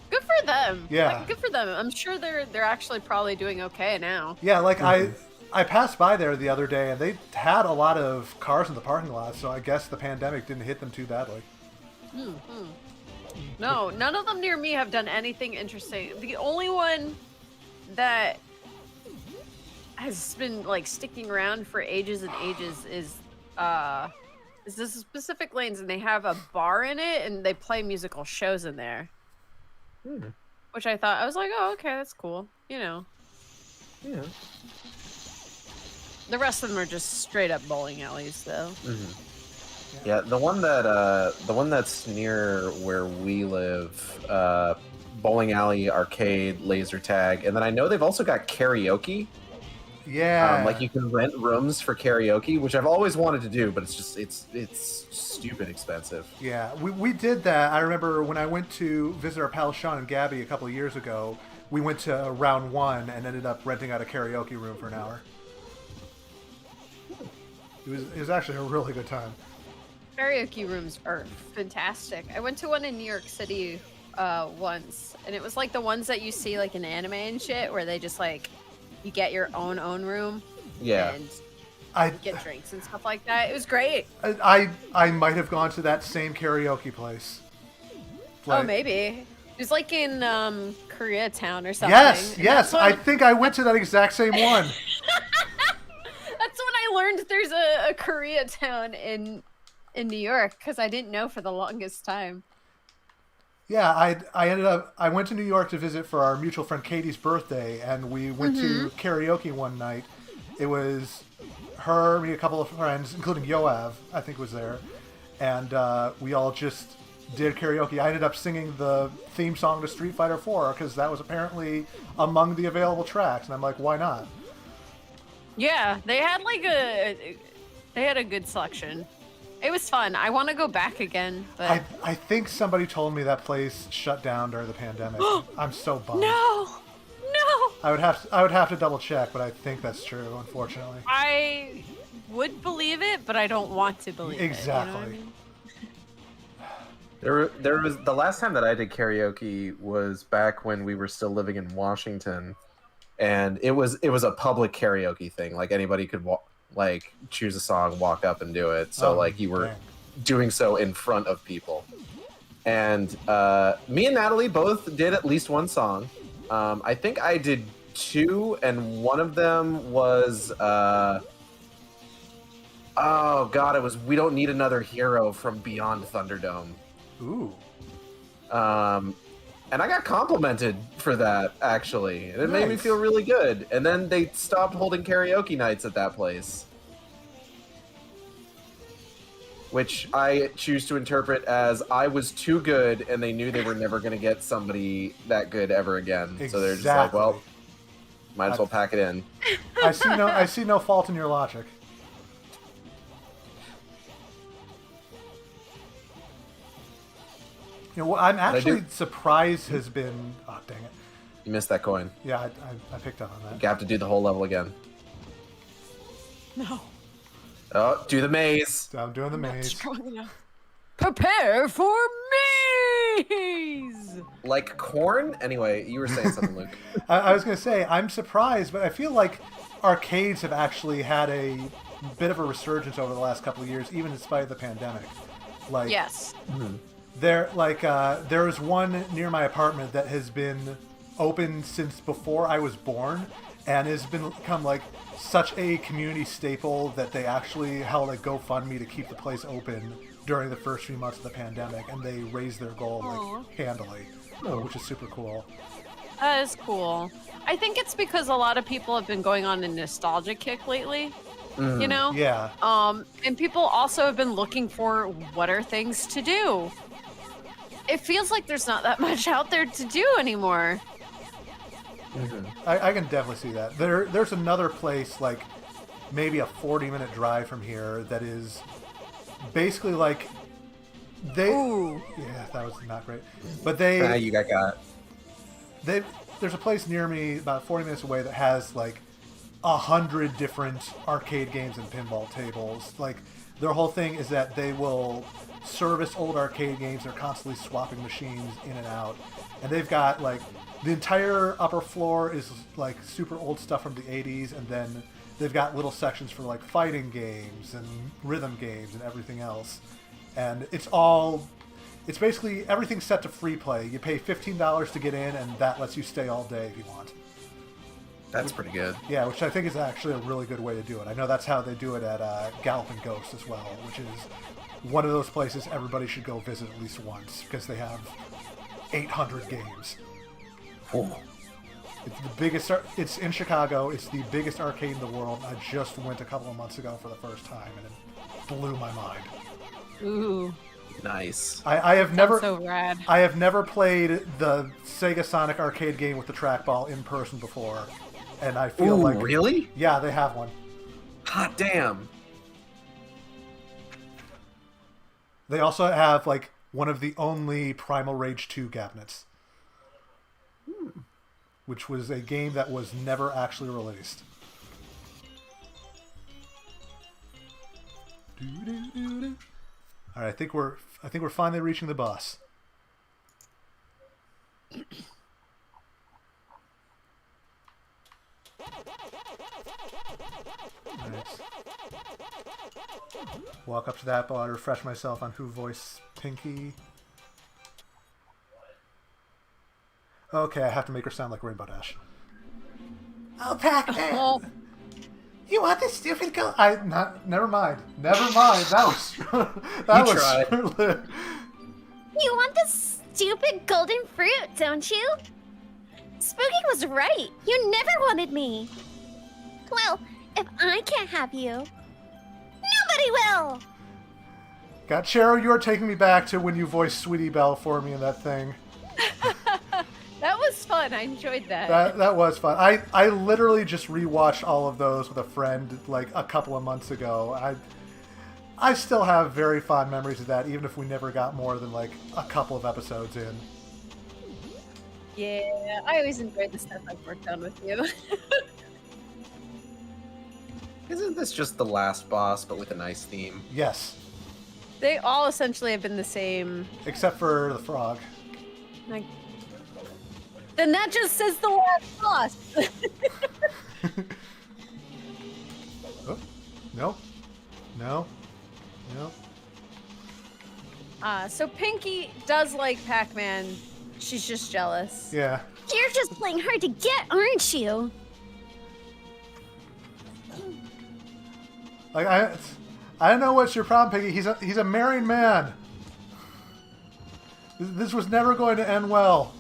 Good for them. Yeah. Like, good for them. I'm sure they're actually probably doing okay now. Yeah, like I passed by there the other day, and they had a lot of cars in the parking lot, so I guess the pandemic didn't hit them too badly. Mm-hmm. No, none of them near me have done anything interesting. The only one that has been like sticking around for ages and ages is this specific lanes, and they have a bar in it, and they play musical shows in there. Which I was like, oh, okay, that's cool. You know. Yeah. The rest of them are just straight up bowling alleys, though. Mm-hmm. Yeah, the one that's near where we live, bowling alley, arcade, laser tag, and then I know they've also got karaoke. Yeah. Like you can rent rooms for karaoke, which I've always wanted to do, but it's stupid expensive. Yeah, we did that. I remember when I went to visit our pals Sean and Gabby a couple of years ago, we went to round 1 and ended up renting out a karaoke room for an hour. It was actually a really good time. Karaoke rooms are fantastic. I went to one in New York City once, and it was like the ones that you see like in anime and shit, where they just like you get your own room. Yeah. And get drinks and stuff like that. It was great. I might have gone to that same karaoke place. Oh, maybe. It was like in Koreatown or something. Yes. I think I went to that exact same one. That's when I learned there's a Koreatown in New York, because I didn't know for the longest time. Yeah, I went to New York to visit for our mutual friend Katie's birthday, and we went to karaoke one night. It was her, me, a couple of friends, including Yoav, I think was there, and we all just did karaoke. I ended up singing the theme song to Street Fighter 4 because that was apparently among the available tracks, and I'm like, why not? Yeah, they had a good selection. It was fun. I want to go back again, but I think somebody told me that place shut down during the pandemic. I'm so bummed. no. I would have to double check, but I think that's true, unfortunately. I would believe it, but I don't want to believe Exactly. it. You know what I mean? There was the last time that I did karaoke was back when we were still living in Washington, and it was a public karaoke thing. Like anybody could choose a song, walk up and do it. So you were doing so in front of people. And me and Natalie both did at least one song. I think I did two, and one of them was oh god, it was "We Don't Need Another Hero" from Beyond Thunderdome. Ooh. And I got complimented for that, actually. And it made me feel really good. And then they stopped holding karaoke nights at that place. Which I choose to interpret as I was too good and they knew they were never going to get somebody that good ever again. Exactly. So they're just like, well, might as well pack it in. I see no fault in your logic. You know, what I'm actually surprised has been... Oh, dang it. You missed that coin. Yeah, I picked up on that. You have to do the whole level again. No. Oh, do the maze. I'm doing the Not maze. strong enough. Prepare for maze! Like corn? Anyway, you were saying something, Luke. I was going to say, I'm surprised, but I feel like arcades have actually had a bit of a resurgence over the last couple of years, even in spite of the pandemic. Like, Yes. Mm-hmm. There is one near my apartment that has been open since before I was born, and has become like such a community staple that they actually held a GoFundMe to keep the place open during the first few months of the pandemic, and they raised their goal like handily, which is super cool. That is cool. I think it's because a lot of people have been going on a nostalgia kick lately. You know? Yeah. And people also have been looking for what are things to do. It feels like there's not that much out there to do anymore. Mm-hmm. I can definitely see that. There's another place like maybe a 40-minute drive from here that is basically like Ooh. Yeah, that was not great. But they You got. There's a place near me about 40 minutes away that has like 100 different arcade games and pinball tables. Like their whole thing is that they will service old arcade games. They're constantly swapping machines in and out, and they've got like the entire upper floor is like super old stuff from the 80s, and then they've got little sections for like fighting games and rhythm games and everything else. And it's basically everything's set to free play. You pay $15 to get in, and that lets you stay all day if you want. That's pretty good. Yeah, which I think is actually a really good way to do it. I know that's how they do it at Galloping Ghost as well, which is one of those places everybody should go visit at least once because they have 800 games. Oh. It's the biggest. It's in Chicago. It's the biggest arcade in the world. I just went a couple of months ago for the first time, and it blew my mind. Ooh. Nice. I have never. So rad. I have never played the Sega Sonic arcade game with the trackball in person before, and I feel like really? Yeah, they have one. Hot damn. They also have like one of the only Primal Rage 2 cabinets, which was a game that was never actually released. All right, I think we're finally reaching the boss. Nice. Walk up to that while I refresh myself on who voiced Pinky. Okay, I have to make her sound like Rainbow Dash. Oh, Pac-Man! Oh. You want this stupid gold? Never mind. Never mind. That was that You was tried. You want this stupid golden fruit, don't you? Spooky was right. You never wanted me. Well, if I can't have you, nobody will. God, Cheru, you are taking me back to when you voiced Sweetie Belle for me in that thing. That was fun. I enjoyed that. That was fun. I literally just rewatched all of those with a friend like a couple of months ago. I still have very fond memories of that, even if we never got more than like a couple of episodes in. Yeah, I always enjoyed the stuff I've worked on with you. Isn't this just the last boss, but with a nice theme? Yes. They all essentially have been the same. Except for the frog. Like, then that just says the last boss. Oh, no. No. No. So Pinky does like Pac-Man. She's just jealous. Yeah. You're just playing hard to get, aren't you? Like I don't know what's your problem, Piggy. He's a married man. This was never going to end well.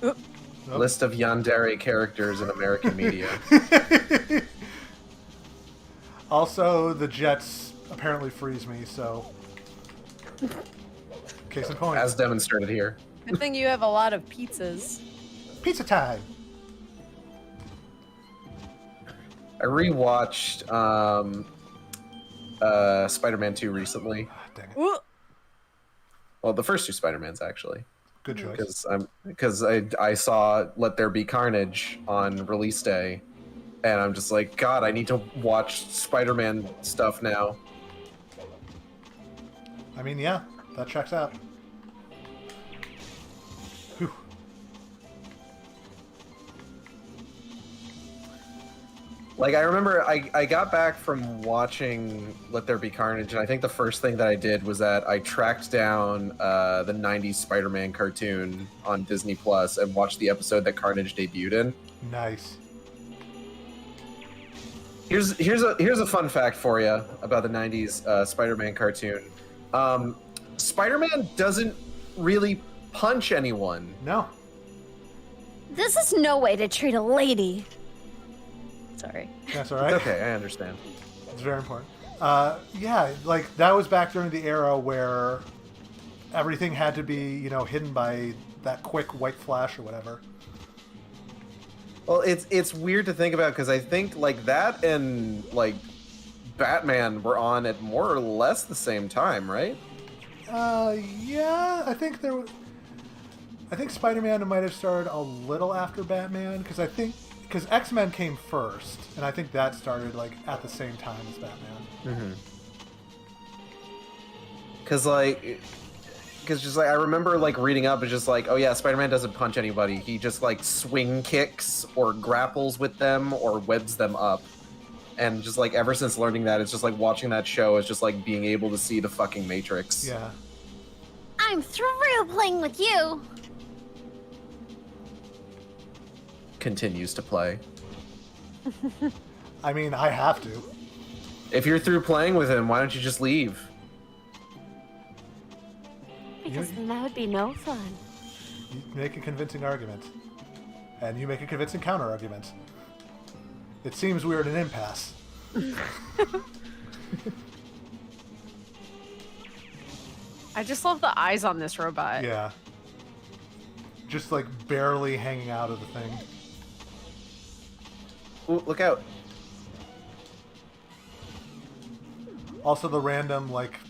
Oop. Nope. List of yandere characters in American media. Also, the Jets apparently freeze me, so... Case in point. As demonstrated here. Good thing you have a lot of pizzas. Pizza time! I rewatched Spider-Man 2 recently. Ah, dang it. Ooh. Well, the first two Spider-Mans, actually. Good choice. Because I saw Let There Be Carnage on release day, and I'm just like, God, I need to watch Spider-Man stuff now. I mean, yeah, that checks out. Whew. Like, I remember I got back from watching Let There Be Carnage, and I think the first thing that I did was that I tracked down the 90s Spider-Man cartoon on Disney Plus and watched the episode that Carnage debuted in. Nice. Here's a fun fact for you about the 90s Spider-Man cartoon. Spider-Man doesn't really punch anyone. No. This is no way to treat a lady. Sorry. That's all right. It's okay, I understand. It's very important. Yeah, like that was back during the era where everything had to be, you know, hidden by that quick white flash or whatever. Well, it's weird to think about because I think like that and like Batman were on at more or less the same time, right? Yeah, I think Spider-Man might have started a little after Batman because X-Men came first, and I think that started like at the same time as Batman. Because just like I remember like reading up, it's just like, oh yeah, Spider-Man doesn't punch anybody. He just like swing kicks or grapples with them or webs them up. And just like ever since learning that, it's just like watching that show is just like being able to see the fucking Matrix. Yeah. I'm through playing with you. Continues to play. I mean, I have to. If you're through playing with him, why don't you just leave? Because then that would be no fun. You make a convincing argument. And you make a convincing counter-argument. It seems we're at an impasse. I just love the eyes on this robot. Yeah. Just like barely hanging out of the thing. Ooh, look out. Also the random like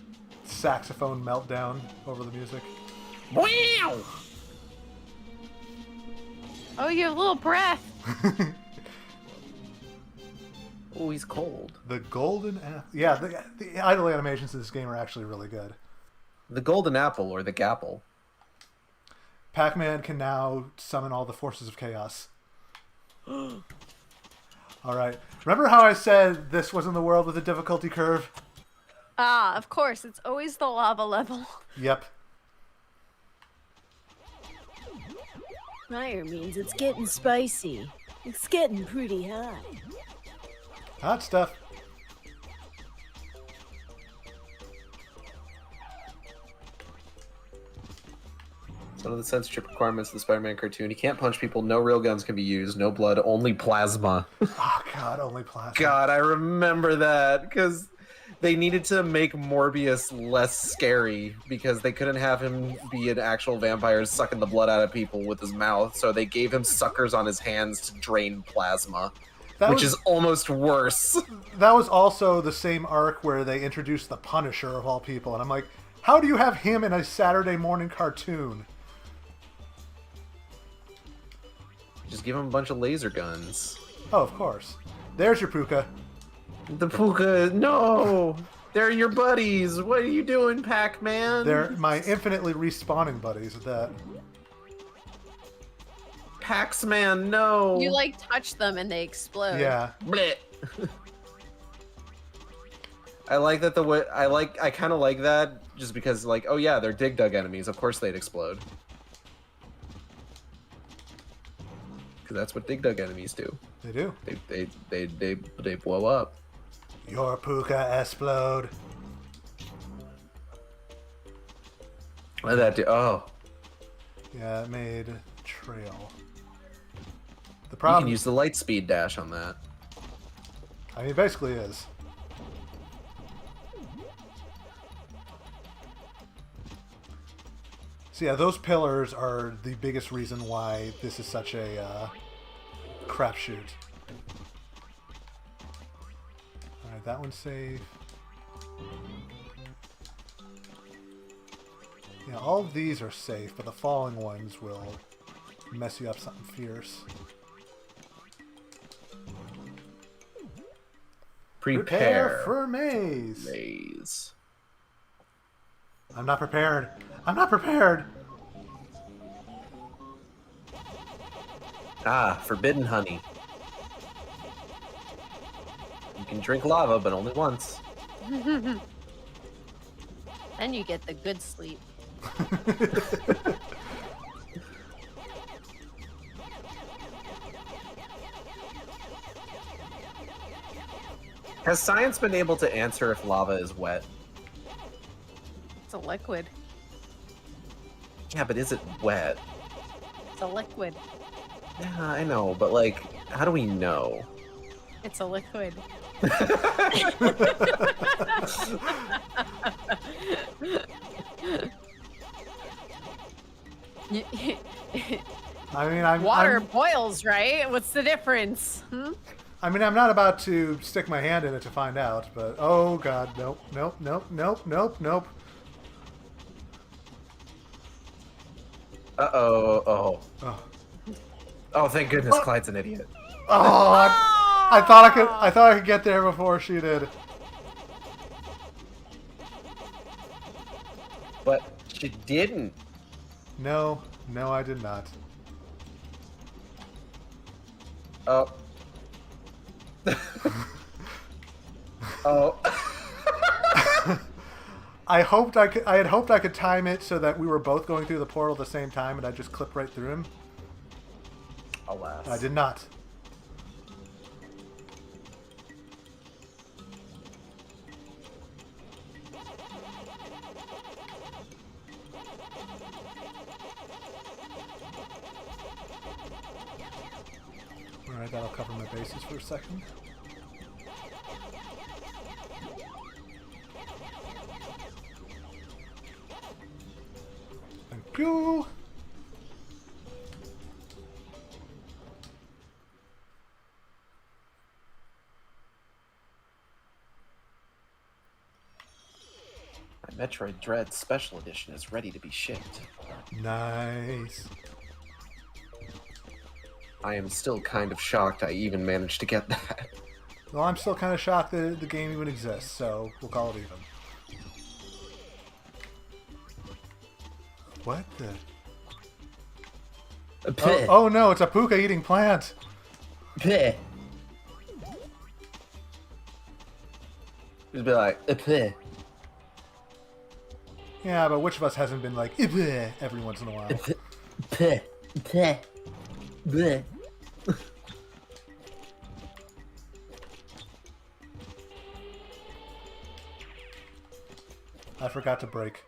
saxophone meltdown over the music. Wow! Oh, you have a little breath. Oh, he's cold. The golden apple. Yeah, the idle animations in this game are actually really good. The golden apple or the gapple. Pac-Man can now summon all the forces of chaos. Alright. Remember how I said this wasn't the world with a difficulty curve? Ah, of course. It's always the lava level. Yep. Fire means it's getting spicy. It's getting pretty hot. Hot stuff. One of the censorship requirements of the Spider-Man cartoon. He can't punch people. No real guns can be used. No blood. Only plasma. Oh God, only plasma. God, I remember that because they needed to make Morbius less scary because they couldn't have him be an actual vampire sucking the blood out of people with his mouth. So they gave him suckers on his hands to drain plasma, which is almost worse. That was also the same arc where they introduced the Punisher of all people, and I'm like, how do you have him in a Saturday morning cartoon? Just give him a bunch of laser guns. Oh, of course. There's your Puka. The Puka, no! They're your buddies! What are you doing, Pac-Man? They're my infinitely respawning buddies at that. Pax-Man, no! You like touch them and they explode. Yeah. Blech. I like that I kind of like that just because, like, oh yeah, they're Dig Dug enemies. Of course they'd explode. Because that's what Dig Dug enemies do. They do. They blow up. Your Puka explode. What did that do? Oh. Yeah, it made trail. The You problem. can use the light speed dash on that. I mean, it basically is. So yeah, those pillars are the biggest reason why this is such a crapshoot. Alright, that one's safe. Yeah, all of these are safe, but the falling ones will mess you up something fierce. Prepare for maze! maze. I'm not prepared. I'm not prepared! Ah, forbidden honey. You can drink lava, but only once. Then you get the good sleep. Has science been able to answer if lava is wet? It's a liquid. Yeah, but is it wet? It's a liquid. Yeah, I know, but like, how do we know? It's a liquid. I mean, Water boils, right? What's the difference? I mean, I'm not about to stick my hand in it to find out, but oh god, nope, nope, nope, nope, nope, nope. Oh. Oh, Oh, thank goodness, Clyde's an idiot. oh I thought I could get there before she did. But she didn't. No, I did not. Oh. Oh. I had hoped I could time it so that we were both going through the portal at the same time, and I just clipped right through him. Alas. I did not. Alright, that'll cover my bases for a second. Thank you! My Metroid Dread Special Edition is ready to be shipped. Nice. I am still kind of shocked I even managed to get that. Well, I'm still kind of shocked that the game even exists, so we'll call it even. What the? Oh no, it's a puka eating plant! Just be like, Yeah, but which of us hasn't been like, every once in a while? I forgot to break.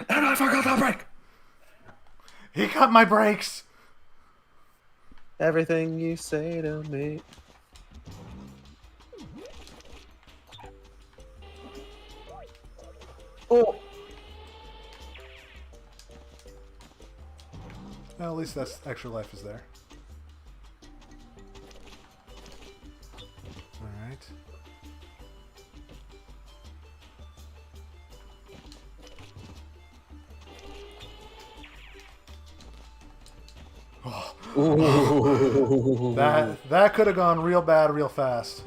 And I forgot to break! He cut my brakes. Everything you say to me. Oh. Well, at least that's extra life is there. All right. Ooh. That could have gone real bad real fast.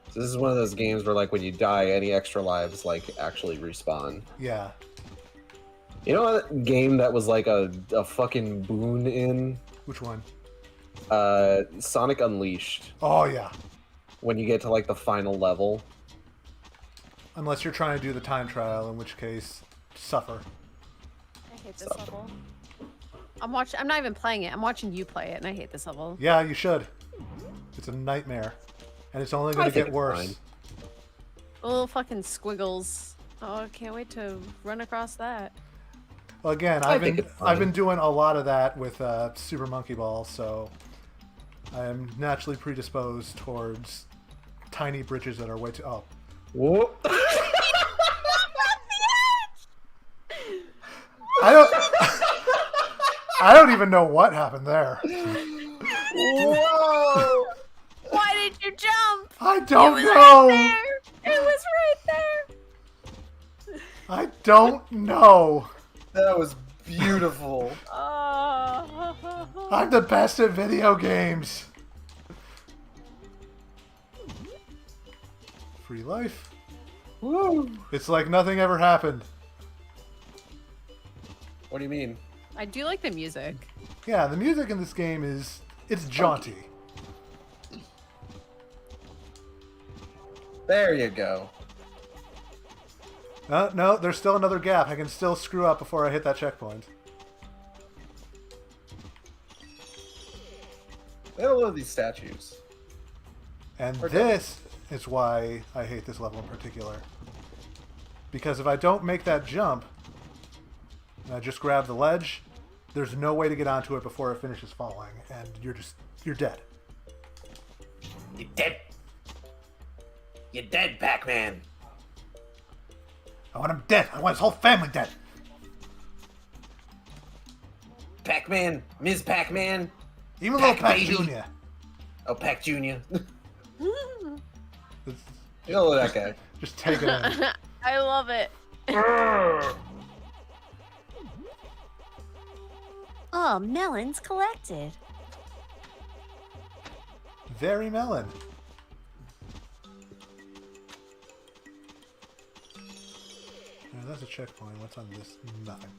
This is one of those games where, like, when you die, any extra lives, like, actually respawn. Yeah. You know what game that was, like, a fucking boon in? Which one? Sonic Unleashed. Oh, yeah. When you get to, like, the final level. Unless you're trying to do the time trial, in which case, suffer. I hate this level. I'm not even playing it. I'm watching you play it, and I hate this level. Yeah, you should. It's a nightmare. And it's only going to get worse. Fine. Little fucking squiggles. Oh, I can't wait to run across that. Well, again, I've been doing a lot of that with Super Monkey Ball, so I am naturally predisposed towards tiny bridges that are way too... Oh. Whoop. I don't even know what happened there. Whoa! Why did you jump? I don't It was know. right there. It was right there. I don't know. That was beautiful. I'm the best at video games. Free life. Woo! It's like nothing ever happened. What do you mean? I do like the music. Yeah, the music in this game it's jaunty. There you go. No, there's still another gap. I can still screw up before I hit that checkpoint. I love these statues. And this is why I hate this level in particular. Because if I don't make that jump, and I just grab the ledge, there's no way to get onto it before it finishes falling, and you're dead. You're dead. You're dead, Pac-Man. I want him dead. I want his whole family dead. Pac-Man, Ms. Pac-Man. Even little Pac baby. Jr. Oh, Pac Jr. You know that guy. Just take it in. I love it. Oh, melons collected. Very melon. Yeah, that's a checkpoint. What's on this? Nothing.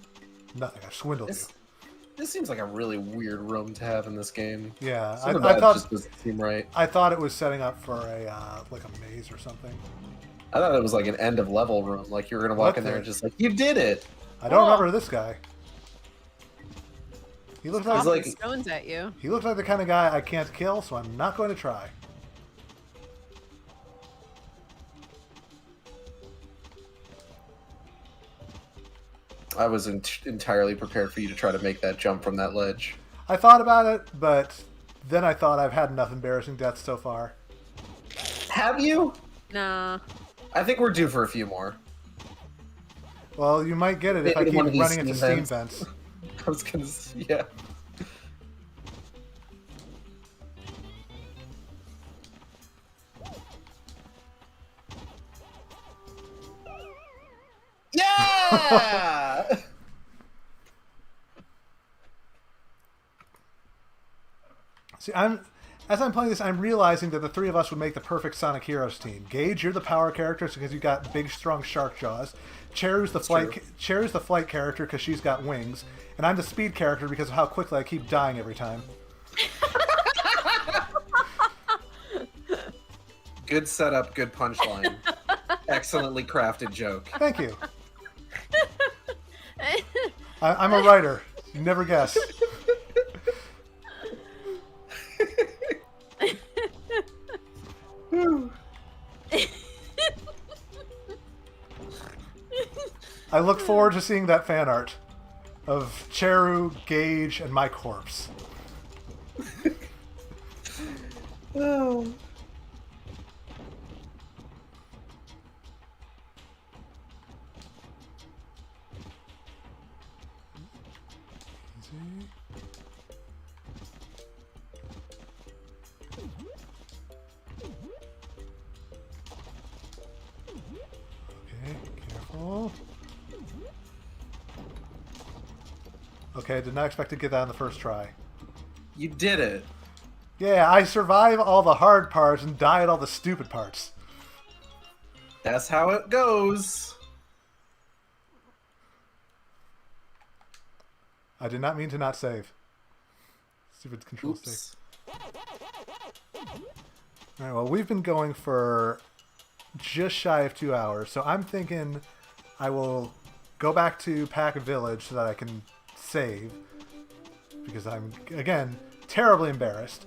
Nothing. I've swindled you. This seems like a really weird room to have in this game. Yeah, I I thought just doesn't seem right. I thought it was setting up for a like a maze or something. I thought it was like an end of level room. Like you were gonna walk in there and just like, you did it. I don't remember this guy. He looks He's like like- stones at you. he looks like the kind of guy I can't kill, so I'm not going to try. I was entirely prepared for you to try to make that jump from that ledge. I thought about it, but then I thought I've had enough embarrassing deaths so far. Have you? Nah. I think we're due for a few more. Well, you might get it if I Maybe keep one of these running into steam steam vents. I was gonna, yeah. Yeah! See, as I'm playing this, I'm realizing that the three of us would make the perfect Sonic Heroes team. Gage, you're the power character because you've got big, strong shark jaws. Cheru's the flight character because she's got wings, and I'm the speed character because of how quickly I keep dying every time. Good setup, good punchline. Excellently crafted joke. Thank you. I'm a writer. You never guess. I look forward to seeing that fan art of Cheru, Gage, and my corpse. Oh. Easy. Okay, careful. Okay, did not expect to get that on the first try. You did it. Yeah, I survive all the hard parts and die at all the stupid parts. That's how it goes. I did not mean to not save. Stupid control Oops. stick. Alright, well, we've been going for just shy of 2 hours, so I'm thinking I will go back to Pac Village so that I can save, because I'm, again, terribly embarrassed.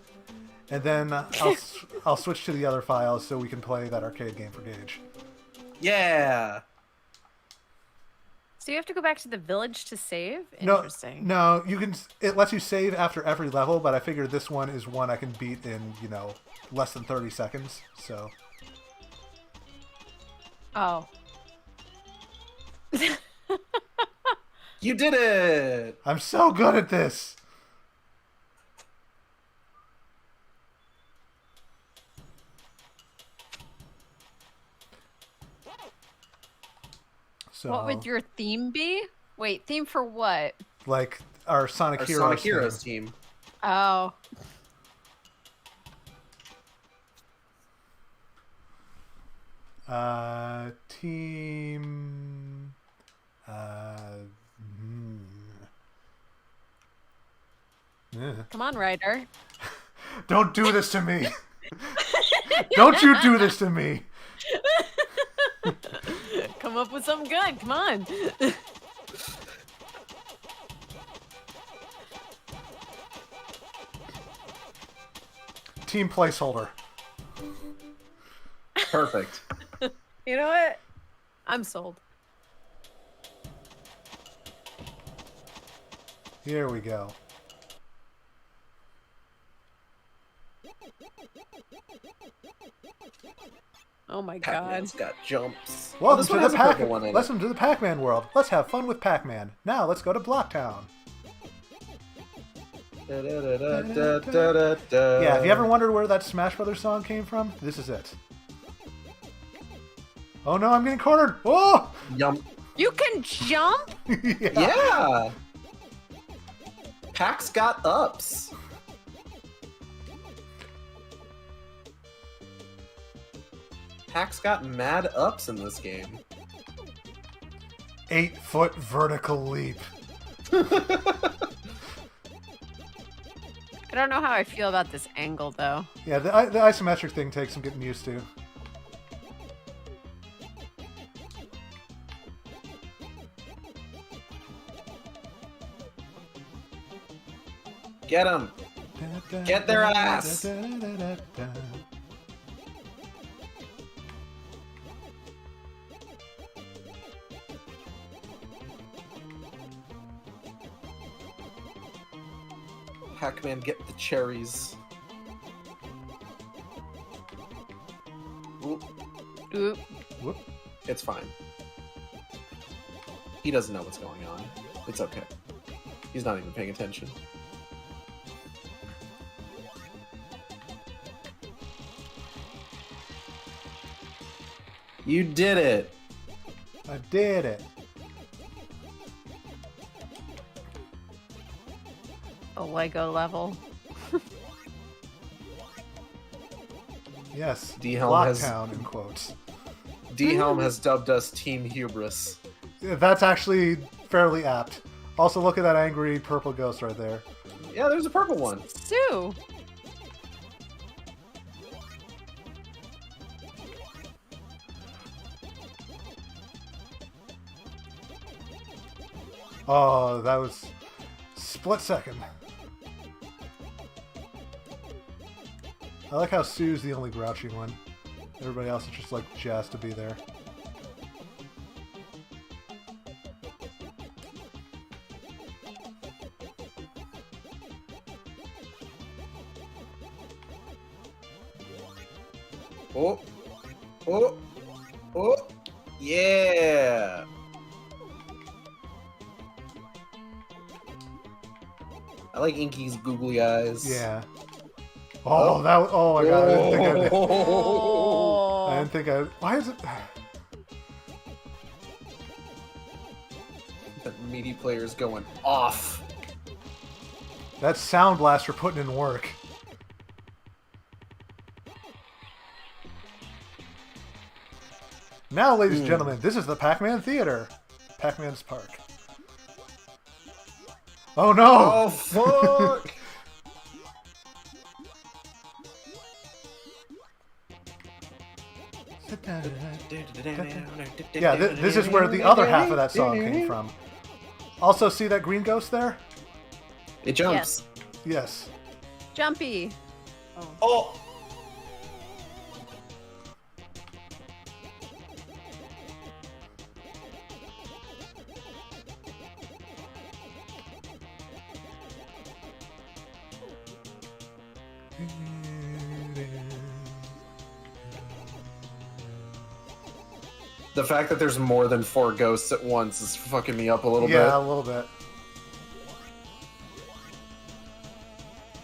And then I'll switch to the other files so we can play that arcade game for Gage. Yeah. So you have to go back to the village to save? No, Interesting. no, you can. It lets you save after every level, but I figured this one is one I can beat in, less than 30 seconds. So. Oh. You did it. I'm so good at this. So, What would your theme be? Wait, theme for what? like our Sonic Our Heroes Sonic thing. Heroes team. Oh. Team. Come on, Ryder. Don't do this to me. Don't you do this to me. Come up with something good. Come on. Team placeholder. Perfect. You know what? I'm sold. Here we go. Oh my god. Pac-Man's got jumps. Welcome This one to has the a purple one in it. Welcome to the Pac-Man World. Let's have fun with Pac-Man. Now let's go to Blocktown. Da, da, da, da, da, da, da. Yeah, if you ever wondered where that Smash Brothers song came from, this is it. Oh no, I'm getting cornered. Oh! Yum. You can jump? Yeah. Yeah. Pac's got ups. Pac's got mad ups in this game. 8-foot vertical leap. I don't know how I feel about this angle, though. Yeah, the isometric thing takes some getting used to. Get him. Get their ass. Pac-Man, get the cherries. Oop, Oop. Whoop. it's fine. He doesn't know what's going on. It's okay. He's not even paying attention. You did it! I did it. A Lego level. Yes. D-Helm has- Blocktown in quotes. D-Helm has dubbed us Team Hubris. Yeah, that's actually fairly apt. Also, look at that angry purple ghost right there. Yeah, there's a purple one. Sue. Oh, that was split second. I like how Sue's the only grouchy one. Everybody else is just like jazzed to be there. Oh, oh, oh, yeah. I like Inky's googly eyes. Yeah. Oh, that. Oh my god! I didn't think I did. Oh. I didn't think I. Why is it? The meaty player's going off. That's Sound Blast for putting in work. Now, ladies and gentlemen, this is the Pac-Man Theater. Pac-Man's Park. Oh no! Oh, fuck! Yeah, this is where the other half of that song came from. Also, see that green ghost there? It jumps. Yes. Jumpy. Oh! The fact that there's more than 4 ghosts at once is fucking me up a little bit. Yeah, a little bit.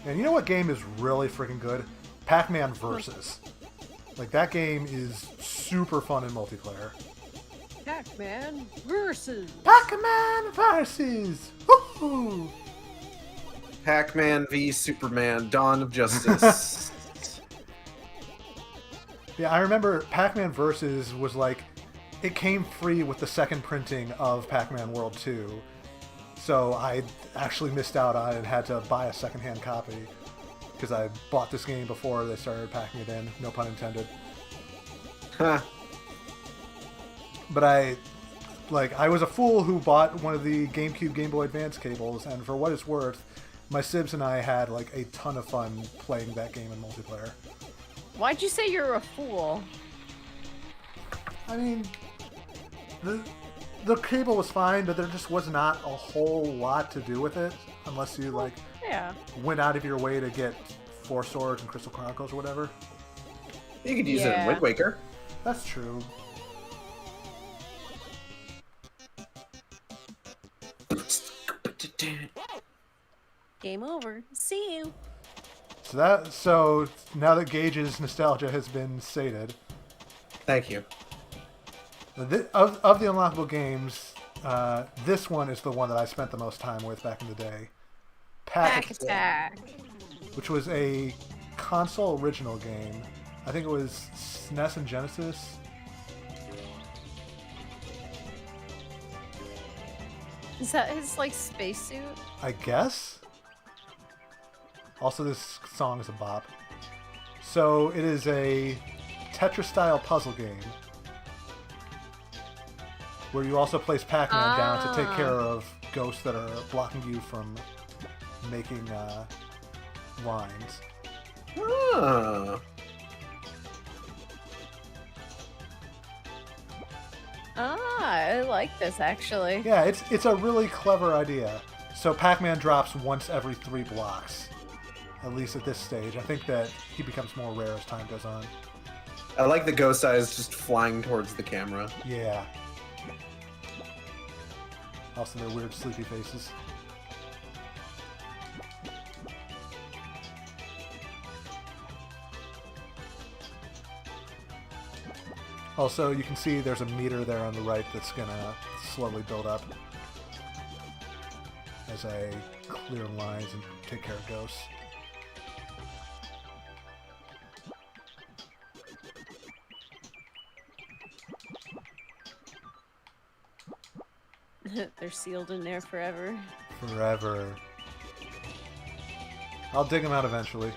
And you know what game is really freaking good? Pac-Man Versus. Like, that game is super fun in multiplayer. Pac-Man versus. Pac-Man Versus! Woohoo! Pac-Man v Superman, Dawn of Justice. Yeah, I remember Pac-Man Versus was like, it came free with the second printing of Pac-Man World 2. So I actually missed out on it and had to buy a secondhand copy. Because I bought this game before they started packing it in, no pun intended. Huh. But I was a fool who bought one of the GameCube Game Boy Advance cables, and for what it's worth, my Sibs and I had like a ton of fun playing that game in multiplayer. Why'd you say you're a fool? I mean, the cable was fine, but there just was not a whole lot to do with it, unless you like Yeah. went out of your way to get Four Swords and Crystal Chronicles or whatever. You could use it in Yeah. Wind Waker. That's true. Game over. See you. So now that Gage's nostalgia has been sated, Thank you. of the unlockable games, this one is the one that I spent the most time with back in the day. Pack Attack. Which was a console original game. I think it was SNES and Genesis. Is that his like spacesuit? I guess. Also, this song is a bop. So it is a Tetris-style puzzle game where you also place Pac-Man down to take care of ghosts that are blocking you from making lines. Ah. I like this actually. Yeah, it's a really clever idea. So Pac-Man drops once every 3 blocks, at least at this stage. I think that he becomes more rare as time goes on. I like the ghost eyes just flying towards the camera. Yeah. Also, their weird sleepy faces. Also, you can see there's a meter there on the right that's gonna slowly build up as I clear lines and take care of ghosts. They're sealed in there forever. Forever. I'll dig them out eventually.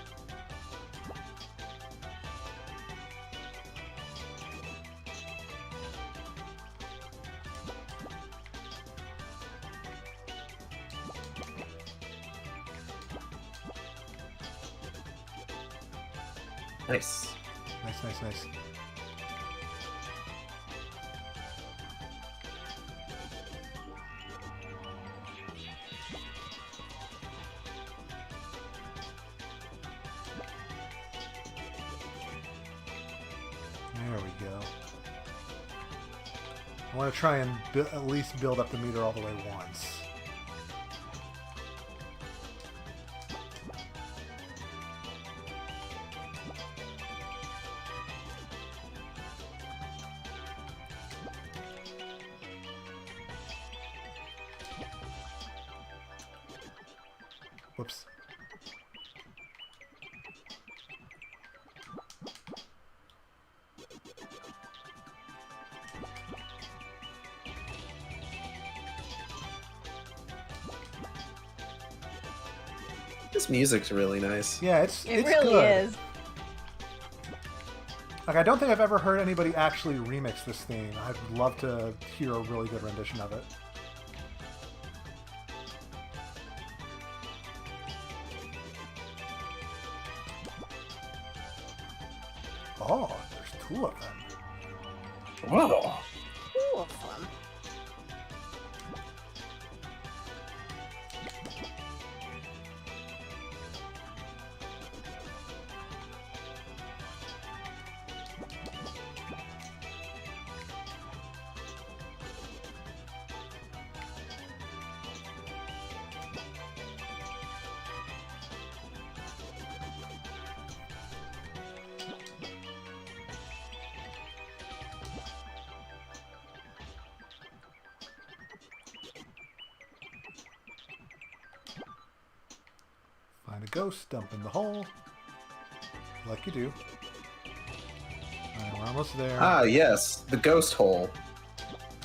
Nice. Nice, nice, nice. I want to try and at least build up the meter all the way once. Whoops. This music's really nice. Yeah, it's It really good. is. Like, I don't think I've ever heard anybody actually remix this theme. I'd love to hear a really good rendition of it. Oh, there's two of them. Whoa. Two of them. Find a ghost, dump in the hole. Like you do. Alright, we're almost there. Ah, yes, the ghost hole.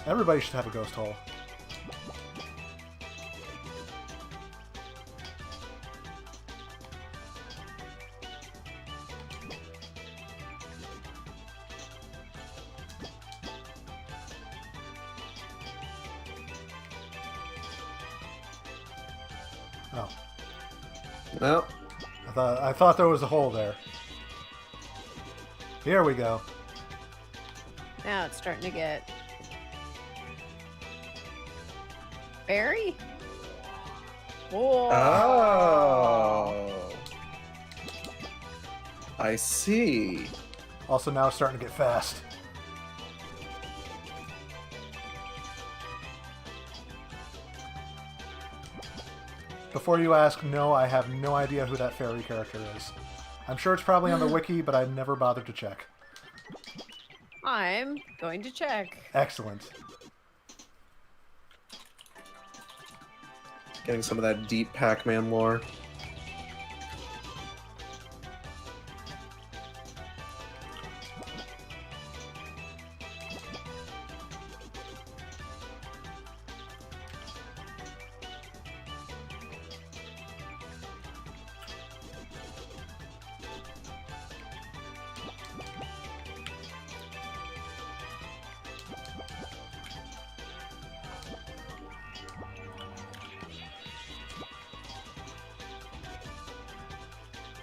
Everybody should have a ghost hole. Oh, No. I thought there was a hole there. Here we go. Now it's starting to get berry. Whoa. Oh. I see. Also, now it's starting to get fast. Before you ask, no, I have no idea who that fairy character is. I'm sure it's probably on the wiki, but I never bothered to check. I'm going to check. Excellent. Getting some of that deep Pac-Man lore.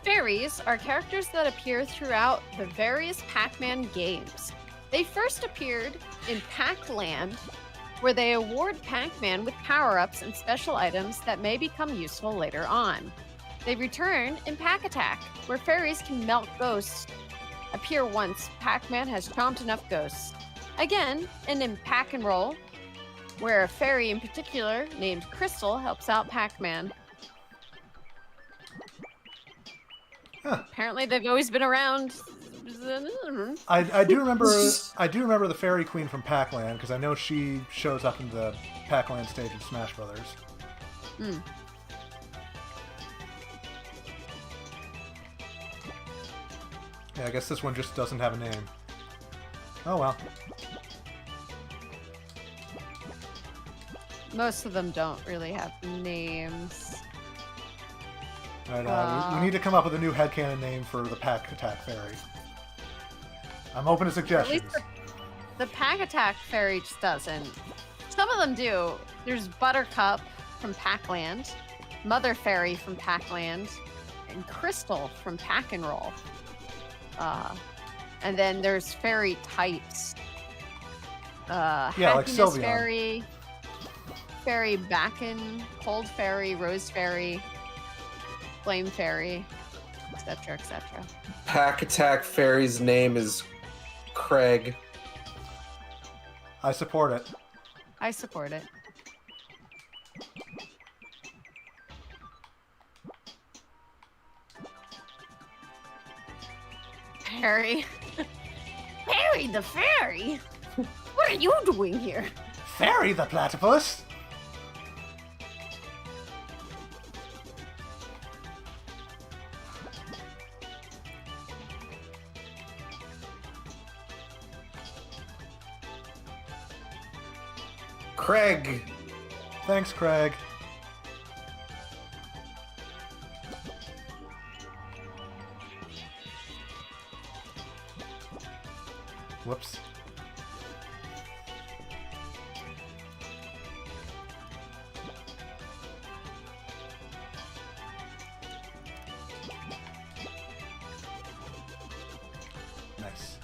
Fairies are characters that appear throughout the various Pac-Man games. They first appeared in Pac-Land, where they award Pac-Man with power-ups and special items that may become useful later on. They return in Pac-Attack, where fairies can melt ghosts, appear once Pac-Man has chomped enough ghosts. Again, and in Pac-and-Roll, where a fairy in particular, named Crystal, helps out Pac-Man. Huh. Apparently, they've always been around. I do remember the Fairy Queen from Pac-Land because I know she shows up in the Pac-Land stage in Smash Brothers. Hmm. Yeah, I guess this one just doesn't have a name. Oh well. Most of them don't really have names. Right, we need to come up with a new headcanon name for the Pac-Attack Fairy. I'm open to suggestions. The Pac-Attack Fairy just doesn't. Some of them do. There's Buttercup from Pac-Land, Mother Fairy from Pac-Land, and Crystal from Pac-and-Roll. And then there's fairy types. Yeah, like Happiness Sylveon. Fairy, Fairy Backen, Cold Fairy, Rose Fairy, Flame Fairy, etc., etc. Pac-Attack Fairy's name is Craig. I support it. I support it. Harry. Harry the fairy? What are you doing here? Fairy the platypus? Craig. Thanks, Craig. Whoops. Nice.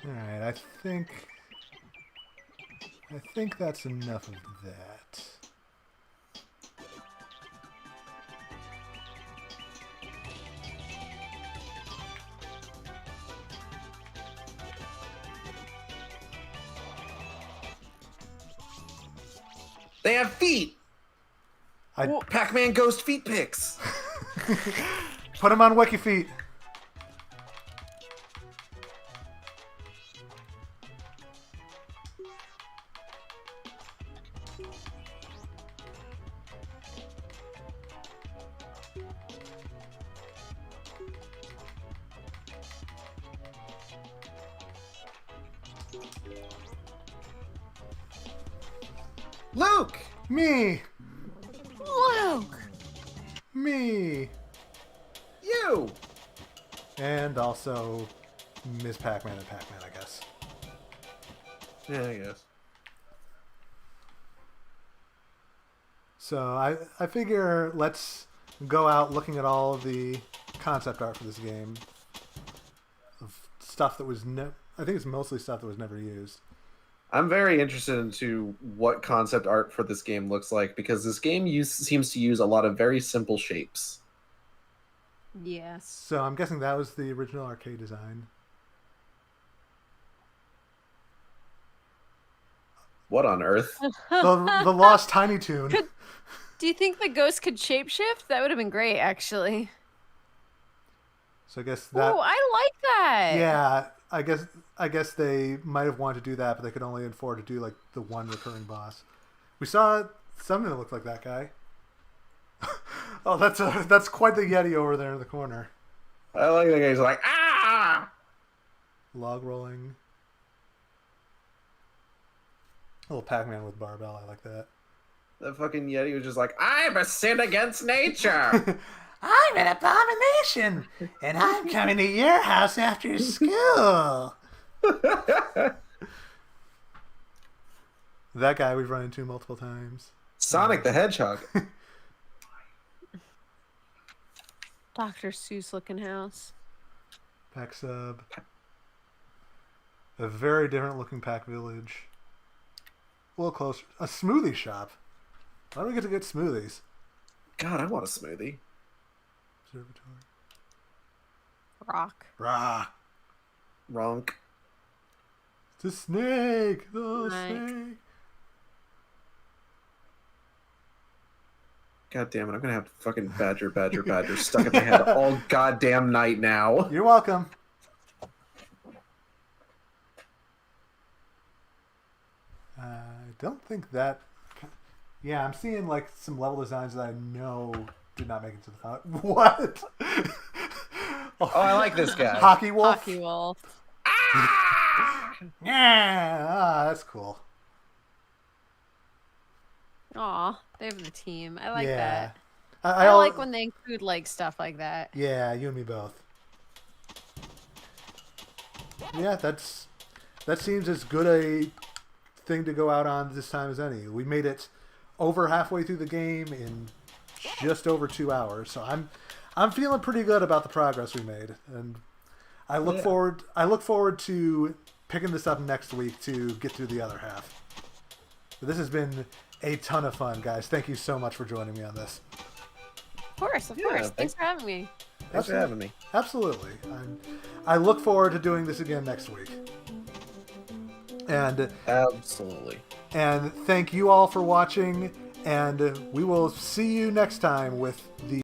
All right, I think that's enough of that. They have feet. Pac-Man ghost feet pics. Put him on Wiki Feet. Luke. Me. Luke! Me. You. And also Ms. Pac-Man and Pac-Man, I guess. Yeah, I guess. So I figure let's go out looking at all of the concept art for this game. Of stuff that was I think it's mostly stuff that was never used. I'm very interested into what concept art for this game looks like because this game seems to use a lot of very simple shapes. Yes. So I'm guessing that was the original arcade design. What on earth? The Lost Tiny Toon. Do you think the ghost could shapeshift? That would have been great, actually. So I guess that. Oh, I like that. Yeah, I guess they might have wanted to do that, but they could only afford to do like the one recurring boss. We saw something that looked like that guy. Oh, that's quite the Yeti over there in the corner. I like the guy's like, ah! Log rolling. Little Pac-Man with barbell, I like that. The fucking Yeti was just like, I'm a sin against nature! I'm an abomination, and I'm coming to your house after school. That guy we've run into multiple times. Sonic the Hedgehog. Dr. Seuss looking house. Pack Sub. A very different looking Pack Village. A little closer. A smoothie shop. Why do we get smoothies? God, I want a smoothie. Observatory. Rock. Rah. Ronk. The snake. The Right. snake. God damn it, I'm gonna have fucking badger stuck in my head all goddamn night now. You're welcome. I don't think that... Yeah, I'm seeing like some level designs that I know did not make it to the final. What? Oh, I like this guy. Hockey Wolf? Hockey Wolf. Yeah, that's cool. Aw, they have the team. I like Yeah. that. I I like when they include like stuff like that. Yeah, you and me both. Yeah, that seems as good a thing to go out on this time as any. We made it over halfway through the game in just over 2 hours, so I'm feeling pretty good about the progress we made, and I look forward to picking this up next week to get through the other half. But this has been a ton of fun, guys. Thank you so much for joining me on this. Of course, of course. Thanks for having me. Thanks for having me. Absolutely. I look forward to doing this again next week. And Absolutely. And thank you all for watching, and we will see you next time with the